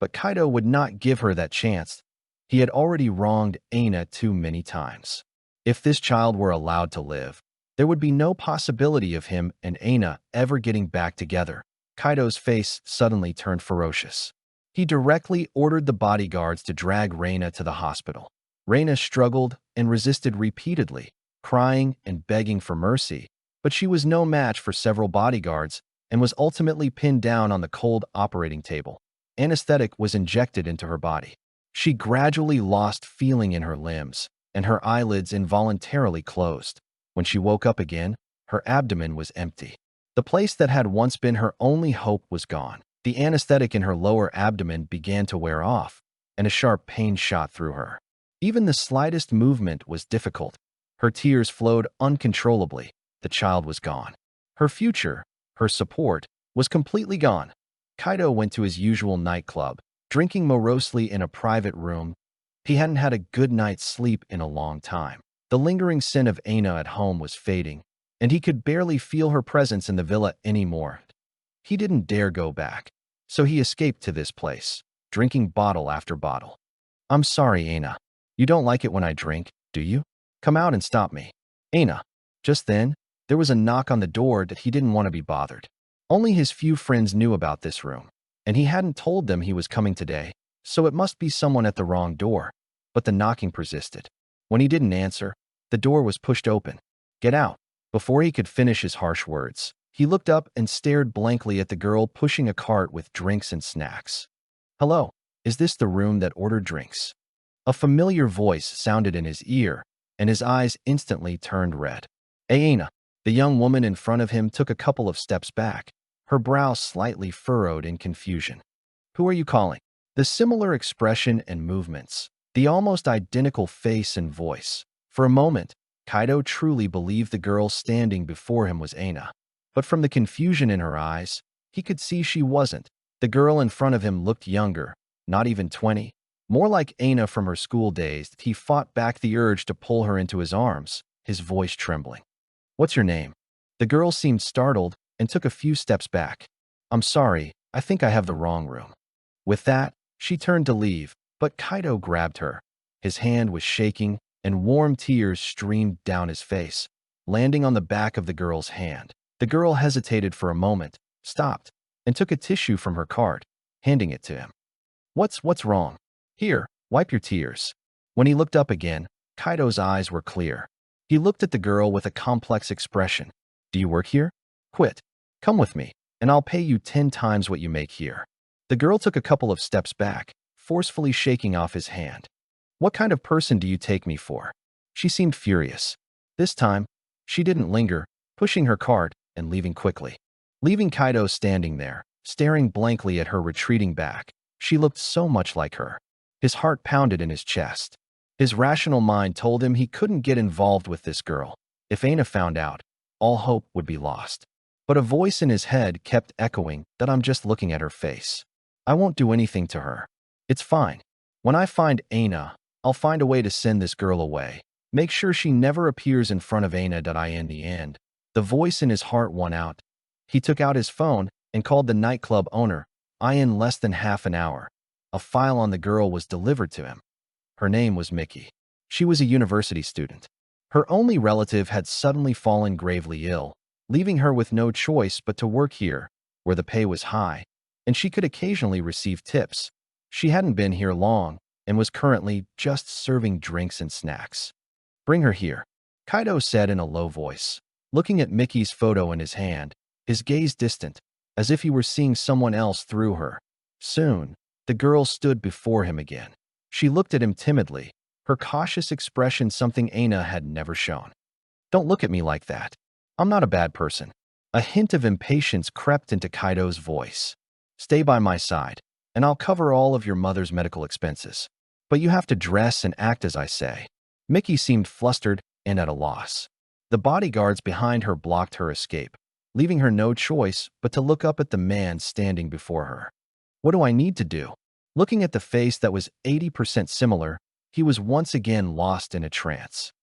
But Kaito would not give her that chance. He had already wronged Aina too many times. If this child were allowed to live, there would be no possibility of him and Aina ever getting back together. Kaito's face suddenly turned ferocious. He directly ordered the bodyguards to drag Reina to the hospital. Reina struggled and resisted repeatedly, crying and begging for mercy, but she was no match for several bodyguards and was ultimately pinned down on the cold operating table. Anesthetic was injected into her body. She gradually lost feeling in her limbs, and her eyelids involuntarily closed. When she woke up again, her abdomen was empty. The place that had once been her only hope was gone. The anesthetic in her lower abdomen began to wear off, and a sharp pain shot through her. Even the slightest movement was difficult. Her tears flowed uncontrollably. The child was gone. Her future, her support, was completely gone. Kaito went to his usual nightclub, drinking morosely in a private room. He hadn't had a good night's sleep in a long time. The lingering sin of Aina at home was fading, and he could barely feel her presence in the villa anymore. He didn't dare go back, so he escaped to this place, drinking bottle after bottle. "I'm sorry, Aina. You don't like it when I drink, do you? Come out and stop me." Aina. Just then, there was a knock on the door that he didn't want to be bothered. Only his few friends knew about this room, and he hadn't told them he was coming today, so it must be someone at the wrong door. But the knocking persisted. When he didn't answer, the door was pushed open. "Get out." Before he could finish his harsh words, he looked up and stared blankly at the girl pushing a cart with drinks and snacks. "Hello, is this the room that ordered drinks?" A familiar voice sounded in his ear, and his eyes instantly turned red. Aina, the young woman in front of him, took a couple of steps back, her brow slightly furrowed in confusion. "Who are you calling?" The similar expression and movements, the almost identical face and voice. For a moment, Kaito truly believed the girl standing before him was Aina. But from the confusion in her eyes, he could see she wasn't. The girl in front of him looked younger, not even 20. More like Aina from her school days. He fought back the urge to pull her into his arms, his voice trembling. "What's your name?" The girl seemed startled and took a few steps back. "I'm sorry, I think I have the wrong room." With that, she turned to leave, but Kaito grabbed her. His hand was shaking, and warm tears streamed down his face, landing on the back of the girl's hand. The girl hesitated for a moment, stopped, and took a tissue from her cart, handing it to him. What's wrong? Here, wipe your tears." When he looked up again, Kaito's eyes were clear. He looked at the girl with a complex expression. "Do you work here? Quit. Come with me, and I'll pay you 10 times what you make here." The girl took a couple of steps back, forcefully shaking off his hand. "What kind of person do you take me for?" She seemed furious. This time, she didn't linger, pushing her cart and leaving quickly. Leaving Kaito standing there, staring blankly at her retreating back. She looked so much like her. His heart pounded in his chest. His rational mind told him he couldn't get involved with this girl. If Aina found out, all hope would be lost. But a voice in his head kept echoing that I'm just looking at her face. I won't do anything to her. It's fine. When I find Aina, I'll find a way to send this girl away. Make sure she never appears in front of Aina. In the end, the voice in his heart won out. He took out his phone and called the nightclub owner. In less than half an hour, a file on the girl was delivered to him. Her name was Mickey. She was a university student. Her only relative had suddenly fallen gravely ill, leaving her with no choice but to work here, where the pay was high, and she could occasionally receive tips. She hadn't been here long and was currently just serving drinks and snacks. Bring her here, Kaito said in a low voice, looking at Mickey's photo in his hand, his gaze distant, as if he were seeing someone else through her. Soon, the girl stood before him again. She looked at him timidly, her cautious expression something Aina had never shown. Don't look at me like that. I'm not a bad person. A hint of impatience crept into Kaito's voice. Stay by my side, and I'll cover all of your mother's medical expenses. But you have to dress and act as I say. Mickey seemed flustered and at a loss. The bodyguards behind her blocked her escape, leaving her no choice but to look up at the man standing before her. What do I need to do? Looking at the face that was 80% similar, he was once again lost in a trance.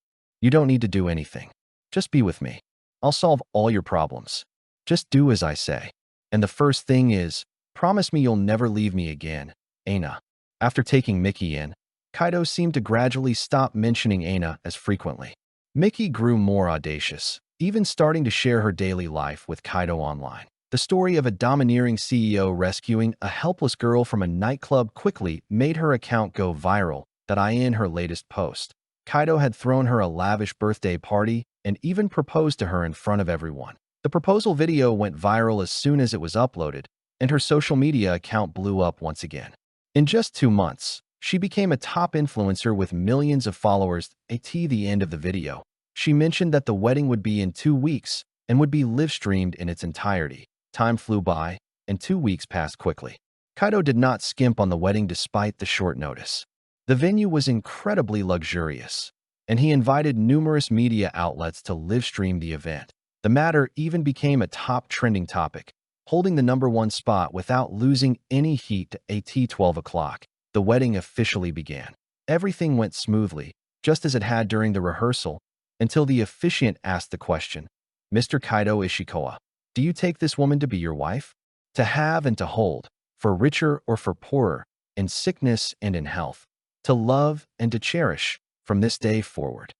You don't need to do anything. Just be with me. I'll solve all your problems. Just do as I say. And the first thing is, promise me you'll never leave me again, Aina. After taking Mickey in, Kaito seemed to gradually stop mentioning Aina as frequently. Mickey grew more audacious, even starting to share her daily life with Kaito online. The story of a domineering CEO rescuing a helpless girl from a nightclub quickly made her account go viral. In her latest post, Kaito had thrown her a lavish birthday party and even proposed to her in front of everyone. The proposal video went viral as soon as it was uploaded, and her social media account blew up once again. In just 2 months, she became a top influencer with millions of followers. At the end of the video, she mentioned that the wedding would be in 2 weeks and would be live-streamed in its entirety. Time flew by, and 2 weeks passed quickly. Kaito did not skimp on the wedding despite the short notice. The venue was incredibly luxurious, and he invited numerous media outlets to live-stream the event. The matter even became a top trending topic, holding the #1 spot without losing any heat. At 12 o'clock, the wedding officially began. Everything went smoothly, just as it had during the rehearsal, until the officiant asked the question, Mr. Kaito Ishikawa, do you take this woman to be your wife? To have and to hold, for richer or for poorer, in sickness and in health, to love and to cherish, from this day forward.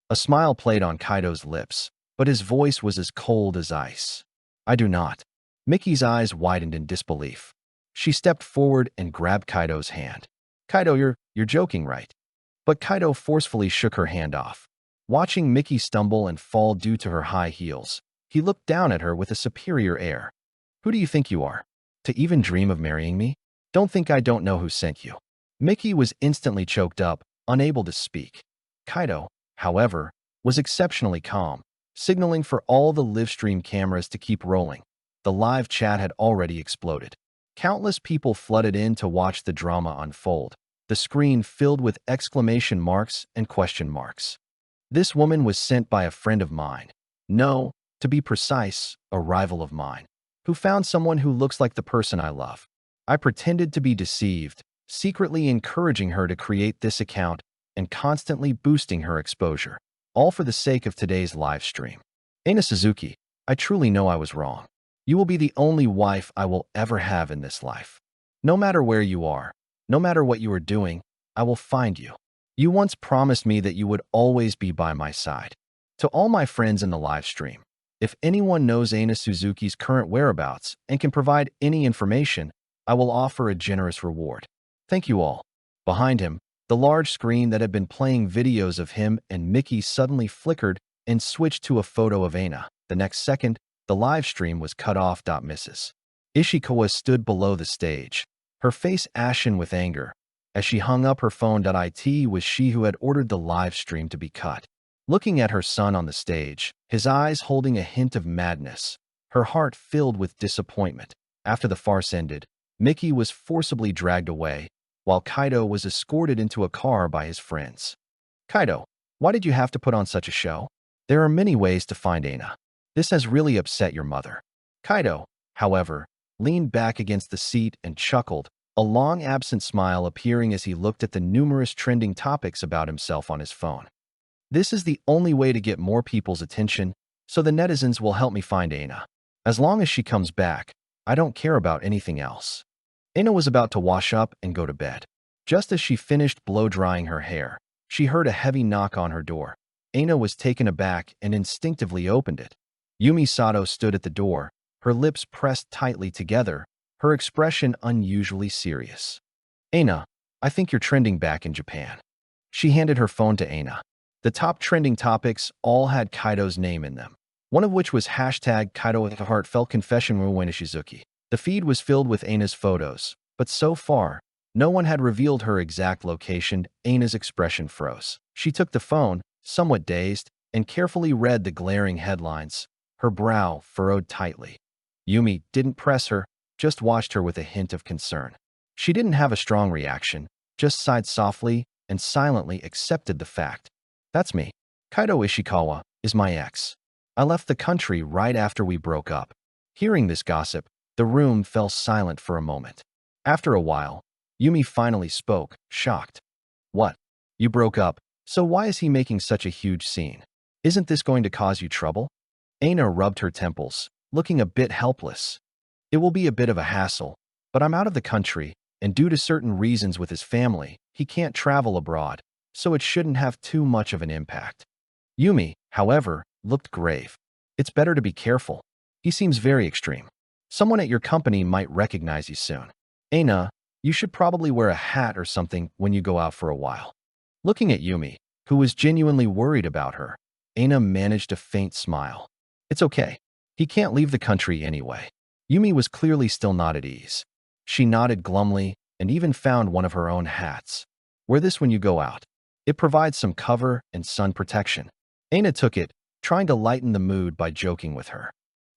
A smile played on Kaito's lips, but his voice was as cold as ice. I do not. Mickey's eyes widened in disbelief. She stepped forward and grabbed Kaito's hand. Kaito, you're joking, right? But Kaito forcefully shook her hand off. Watching Mickey stumble and fall due to her high heels, he looked down at her with a superior air. Who do you think you are? To even dream of marrying me? Don't think I don't know who sent you. Mickey was instantly choked up, unable to speak. Kaito, however, was exceptionally calm, signaling for all the live-stream cameras to keep rolling. The live chat had already exploded. Countless people flooded in to watch the drama unfold, the screen filled with exclamation marks and question marks. This woman was sent by a friend of mine. No, to be precise, a rival of mine, who found someone who looks like the person I love. I pretended to be deceived, secretly encouraging her to create this account and constantly boosting her exposure, all for the sake of today's live stream. Aina Suzuki, I truly know I was wrong. You will be the only wife I will ever have in this life. No matter where you are, no matter what you are doing, I will find you. You once promised me that you would always be by my side. To all my friends in the live stream, if anyone knows Aina Suzuki's current whereabouts and can provide any information, I will offer a generous reward. Thank you all. Behind him, the large screen that had been playing videos of him and Mickey suddenly flickered and switched to a photo of Aina. The next second, the live stream was cut off. Mrs. Ishikawa stood below the stage, her face ashen with anger. As she hung up her phone, it was she who had ordered the live stream to be cut. Looking at her son on the stage, his eyes holding a hint of madness, her heart filled with disappointment. After the farce ended, Mickey was forcibly dragged away, while Kaito was escorted into a car by his friends. Kaito, why did you have to put on such a show? There are many ways to find Aina. This has really upset your mother. Kaito, however, leaned back against the seat and chuckled, a long absent smile appearing as he looked at the numerous trending topics about himself on his phone. This is the only way to get more people's attention, so the netizens will help me find Aina. As long as she comes back, I don't care about anything else. Aina was about to wash up and go to bed. Just as she finished blow-drying her hair, she heard a heavy knock on her door. Aina was taken aback and instinctively opened it. Yumi Sato stood at the door, her lips pressed tightly together, her expression unusually serious. Aina, I think you're trending back in Japan. She handed her phone to Aina. The top trending topics all had Kaito's name in them, one of which was hashtag Kaito Heartfelt Confession with Aina Suzuki. The feed was filled with Aina's photos, but so far, no one had revealed her exact location. Aina's expression froze. She took the phone, somewhat dazed, and carefully read the glaring headlines, her brow furrowed tightly. Yumi didn't press her, just watched her with a hint of concern. She didn't have a strong reaction, just sighed softly and silently accepted the fact. That's me. Kaito Ishikawa is my ex. I left the country right after we broke up. Hearing this gossip, the room fell silent for a moment. After a while, Yumi finally spoke, shocked. What? You broke up, so why is he making such a huge scene? Isn't this going to cause you trouble? Aina rubbed her temples, looking a bit helpless. It will be a bit of a hassle, but I'm out of the country, and due to certain reasons with his family, he can't travel abroad, so it shouldn't have too much of an impact. Yumi, however, looked grave. It's better to be careful. He seems very extreme. Someone at your company might recognize you soon. Aina, you should probably wear a hat or something when you go out for a while. Looking at Yumi, who was genuinely worried about her, Aina managed a faint smile. It's okay. He can't leave the country anyway. Yumi was clearly still not at ease. She nodded glumly and even found one of her own hats. Wear this when you go out. It provides some cover and sun protection. Aina took it, trying to lighten the mood by joking with her.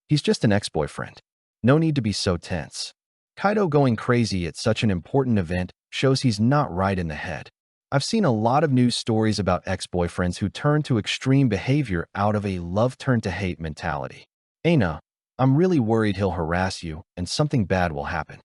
He's just an ex-boyfriend. No need to be so tense. Kaito going crazy at such an important event shows he's not right in the head. I've seen a lot of news stories about ex-boyfriends who turn to extreme behavior out of a love-turn-to-hate mentality. Aina, I'm really worried he'll harass you and something bad will happen.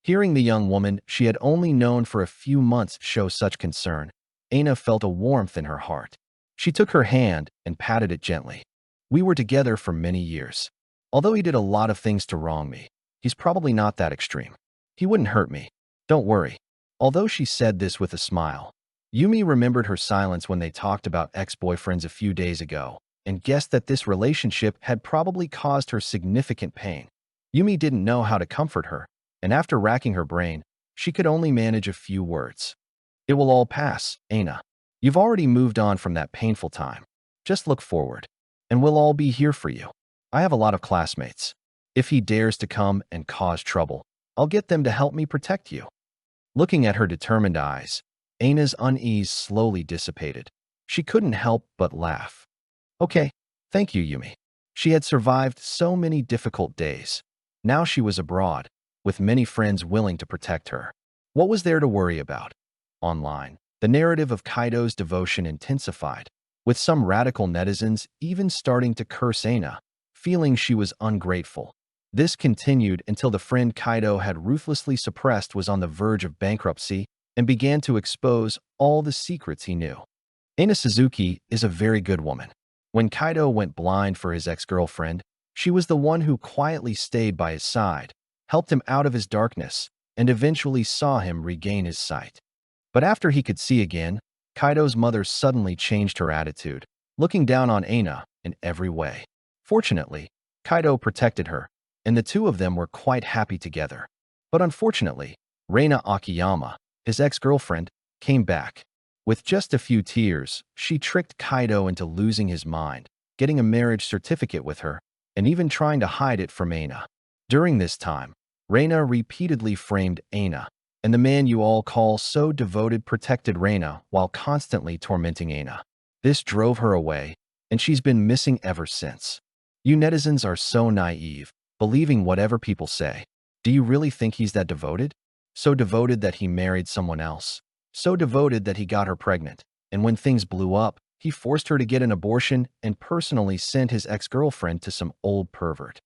Hearing the young woman she had only known for a few months show such concern, Aina felt a warmth in her heart. She took her hand and patted it gently. We were together for many years. Although he did a lot of things to wrong me, he's probably not that extreme. He wouldn't hurt me. Don't worry. Although she said this with a smile, Yumi remembered her silence when they talked about ex-boyfriends a few days ago and guessed that this relationship had probably caused her significant pain. Yumi didn't know how to comfort her, and after racking her brain, she could only manage a few words. It will all pass, Aina. You've already moved on from that painful time. Just look forward, and we'll all be here for you. I have a lot of classmates. If he dares to come and cause trouble, I'll get them to help me protect you. Looking at her determined eyes, Aina's unease slowly dissipated. She couldn't help but laugh. Okay, thank you, Yumi. She had survived so many difficult days. Now she was abroad, with many friends willing to protect her. What was there to worry about? Online, the narrative of Kaito's devotion intensified, with some radical netizens even starting to curse Aina, feeling she was ungrateful. This continued until the friend Kaito had ruthlessly suppressed was on the verge of bankruptcy and began to expose all the secrets he knew. Aina Suzuki is a very good woman. When Kaito went blind for his ex-girlfriend, she was the one who quietly stayed by his side, helped him out of his darkness, and eventually saw him regain his sight. But after he could see again, Kaito's mother suddenly changed her attitude, looking down on Aina in every way. Fortunately, Kaito protected her, and the two of them were quite happy together. But unfortunately, Reina Akiyama, his ex-girlfriend, came back. With just a few tears, she tricked Kaito into losing his mind, getting a marriage certificate with her, and even trying to hide it from Aina. During this time, Reina repeatedly framed Aina, and the man you all call so devoted protected Reina while constantly tormenting Aina. This drove her away, and she's been missing ever since. You netizens are so naive, believing whatever people say. Do you really think he's that devoted? So devoted that he married someone else? So devoted that he got her pregnant, and when things blew up, he forced her to get an abortion and personally sent his ex-girlfriend to some old pervert.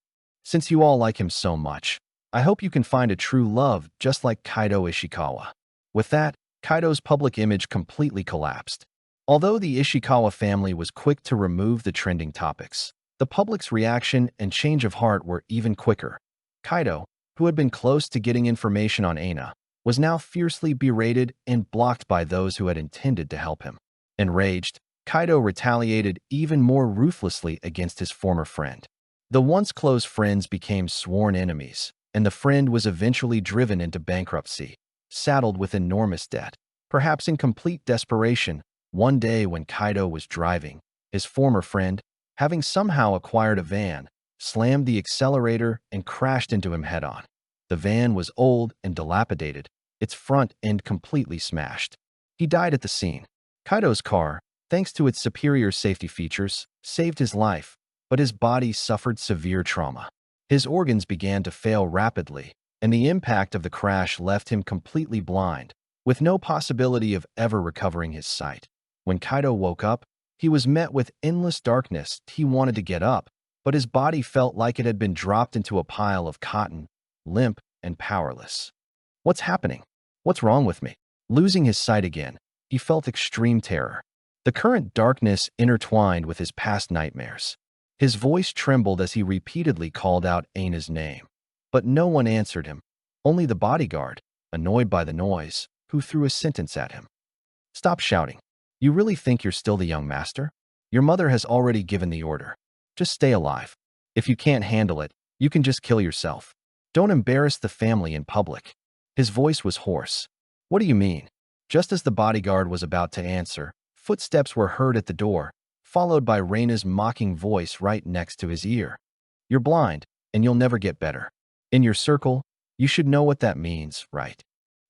Since you all like him so much, I hope you can find a true love just like Kaito Ishikawa. With that, Kaito's public image completely collapsed. Although the Ishikawa family was quick to remove the trending topics, the public's reaction and change of heart were even quicker. Kaito, who had been close to getting information on Aina, was now fiercely berated and blocked by those who had intended to help him. Enraged, Kaito retaliated even more ruthlessly against his former friend. The once close friends became sworn enemies, and the friend was eventually driven into bankruptcy, saddled with enormous debt. Perhaps in complete desperation, one day when Kaito was driving, his former friend, having somehow acquired a van, slammed the accelerator and crashed into him head-on. The van was old and dilapidated, its front end completely smashed. He died at the scene. Kaito's car, thanks to its superior safety features, saved his life, but his body suffered severe trauma. His organs began to fail rapidly, and the impact of the crash left him completely blind, with no possibility of ever recovering his sight. When Kaito woke up, he was met with endless darkness. He wanted to get up, but his body felt like it had been dropped into a pile of cotton, limp and powerless. What's happening? What's wrong with me? Losing his sight again, he felt extreme terror. The current darkness intertwined with his past nightmares. His voice trembled as he repeatedly called out Aina's name. But no one answered him, only the bodyguard, annoyed by the noise, who threw a sentence at him. Stop shouting. You really think you're still the young master? Your mother has already given the order. Just stay alive. If you can't handle it, you can just kill yourself. Don't embarrass the family in public. His voice was hoarse. What do you mean? Just as the bodyguard was about to answer, footsteps were heard at the door, followed by Reina's mocking voice right next to his ear. You're blind, and you'll never get better. In your circle, you should know what that means, right?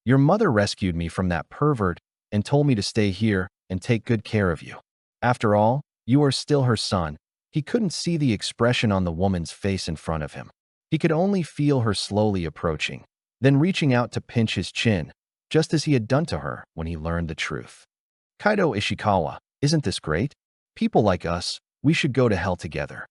Your mother rescued me from that pervert and told me to stay here and take good care of you. After all, you are still her son. He couldn't see the expression on the woman's face in front of him. He could only feel her slowly approaching, then reaching out to pinch his chin, just as he had done to her when he learned the truth. Kaito Ishikawa, isn't this great? People like us, we should go to hell together.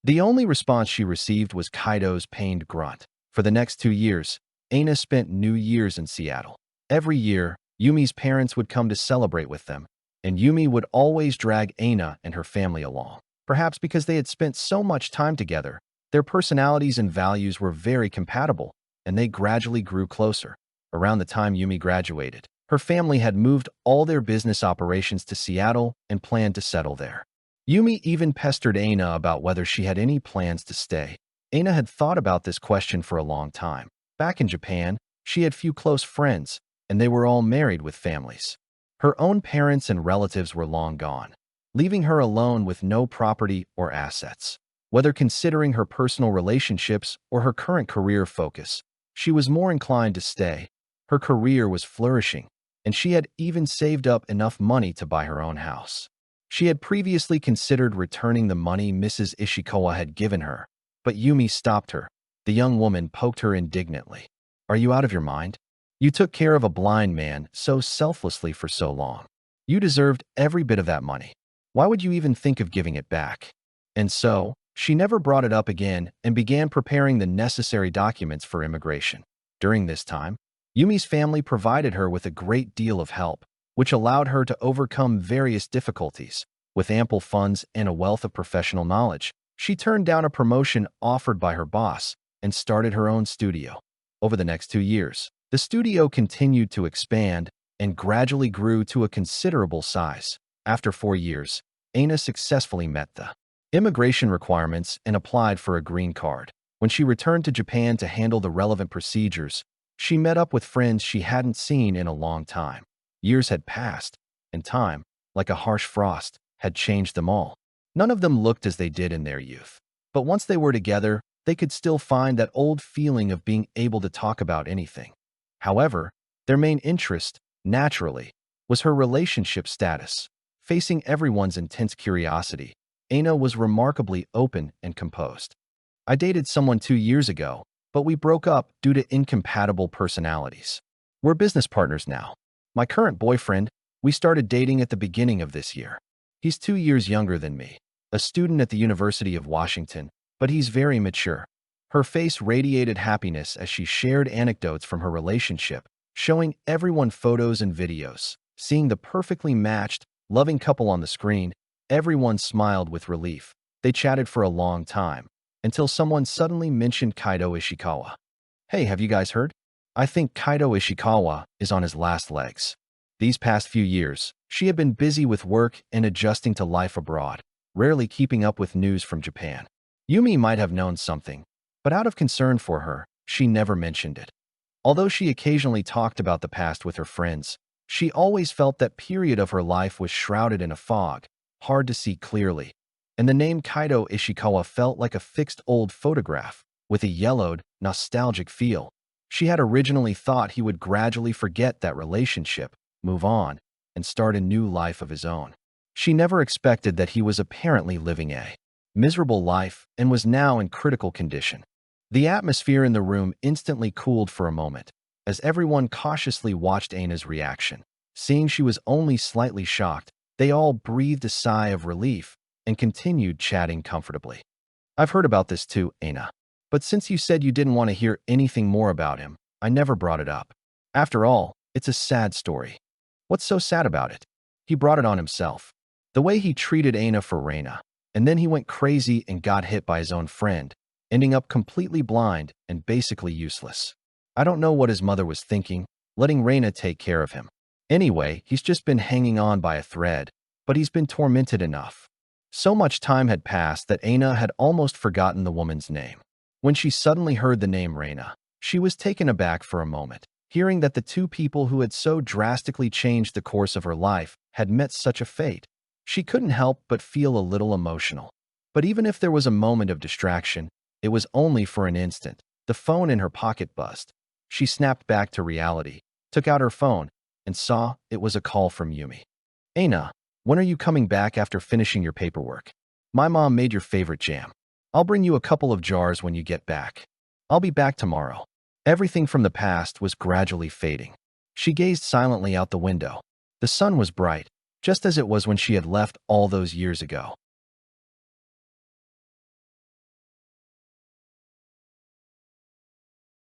The only response she received was Kaito's pained grunt. For the next 2 years, Aina spent New Year's in Seattle. Every year, Yumi's parents would come to celebrate with them, and Yumi would always drag Aina and her family along. Perhaps because they had spent so much time together, their personalities and values were very compatible, and they gradually grew closer. Around the time Yumi graduated, her family had moved all their business operations to Seattle and planned to settle there. Yumi even pestered Aina about whether she had any plans to stay. Aina had thought about this question for a long time. Back in Japan, she had few close friends, and they were all married with families. Her own parents and relatives were long gone, leaving her alone with no property or assets. Whether considering her personal relationships or her current career focus, she was more inclined to stay. Her career was flourishing, and she had even saved up enough money to buy her own house. She had previously considered returning the money Mrs. Ishikawa had given her, but Yumi stopped her. The young woman poked her indignantly. Are you out of your mind? You took care of a blind man so selflessly for so long. You deserved every bit of that money. Why would you even think of giving it back? And so, she never brought it up again and began preparing the necessary documents for immigration. During this time, Yumi's family provided her with a great deal of help, which allowed her to overcome various difficulties. With ample funds and a wealth of professional knowledge, she turned down a promotion offered by her boss and started her own studio. Over the next 2 years, the studio continued to expand and gradually grew to a considerable size. After 4 years, Aina successfully met the immigration requirements and applied for a green card. When she returned to Japan to handle the relevant procedures, she met up with friends she hadn't seen in a long time. Years had passed, and time, like a harsh frost, had changed them all. None of them looked as they did in their youth. But once they were together, they could still find that old feeling of being able to talk about anything. However, their main interest, naturally, was her relationship status. Facing everyone's intense curiosity, Aina was remarkably open and composed. I dated someone 2 years ago, but we broke up due to incompatible personalities. We're business partners now. My current boyfriend, We started dating at the beginning of this year. He's 2 years younger than me, a student at the University of Washington, but he's very mature. Her face radiated happiness as she shared anecdotes from her relationship, showing everyone photos and videos. Seeing the perfectly matched, loving couple on the screen, everyone smiled with relief. They chatted for a long time, until someone suddenly mentioned Kaito Ishikawa. Hey, have you guys heard? I think Kaito Ishikawa is on his last legs. These past few years, she had been busy with work and adjusting to life abroad, rarely keeping up with news from Japan. Yumi might have known something, but out of concern for her, she never mentioned it. Although she occasionally talked about the past with her friends, she always felt that period of her life was shrouded in a fog, hard to see clearly. And the name Kaito Ishikawa felt like a fixed old photograph, with a yellowed, nostalgic feel. She had originally thought he would gradually forget that relationship, move on, and start a new life of his own. She never expected that he was apparently living a miserable life and was now in critical condition. The atmosphere in the room instantly cooled for a moment, as everyone cautiously watched Aina's reaction. Seeing she was only slightly shocked, they all breathed a sigh of relief and continued chatting comfortably. I've heard about this too, Aina. But since you said you didn't want to hear anything more about him, I never brought it up. After all, it's a sad story. What's so sad about it? He brought it on himself. The way he treated Aina for Reina, and then he went crazy and got hit by his own friend, ending up completely blind and basically useless. I don't know what his mother was thinking, letting Reina take care of him. Anyway, he's just been hanging on by a thread, but he's been tormented enough. So much time had passed that Aina had almost forgotten the woman's name. When she suddenly heard the name Reina, she was taken aback for a moment, hearing that the two people who had so drastically changed the course of her life had met such a fate. She couldn't help but feel a little emotional. But even if there was a moment of distraction, it was only for an instant. The phone in her pocket buzzed. She snapped back to reality, took out her phone, and saw it was a call from Yumi. Aina, when are you coming back after finishing your paperwork? My mom made your favorite jam. I'll bring you a couple of jars when you get back. I'll be back tomorrow. Everything from the past was gradually fading. She gazed silently out the window. The sun was bright, just as it was when she had left all those years ago.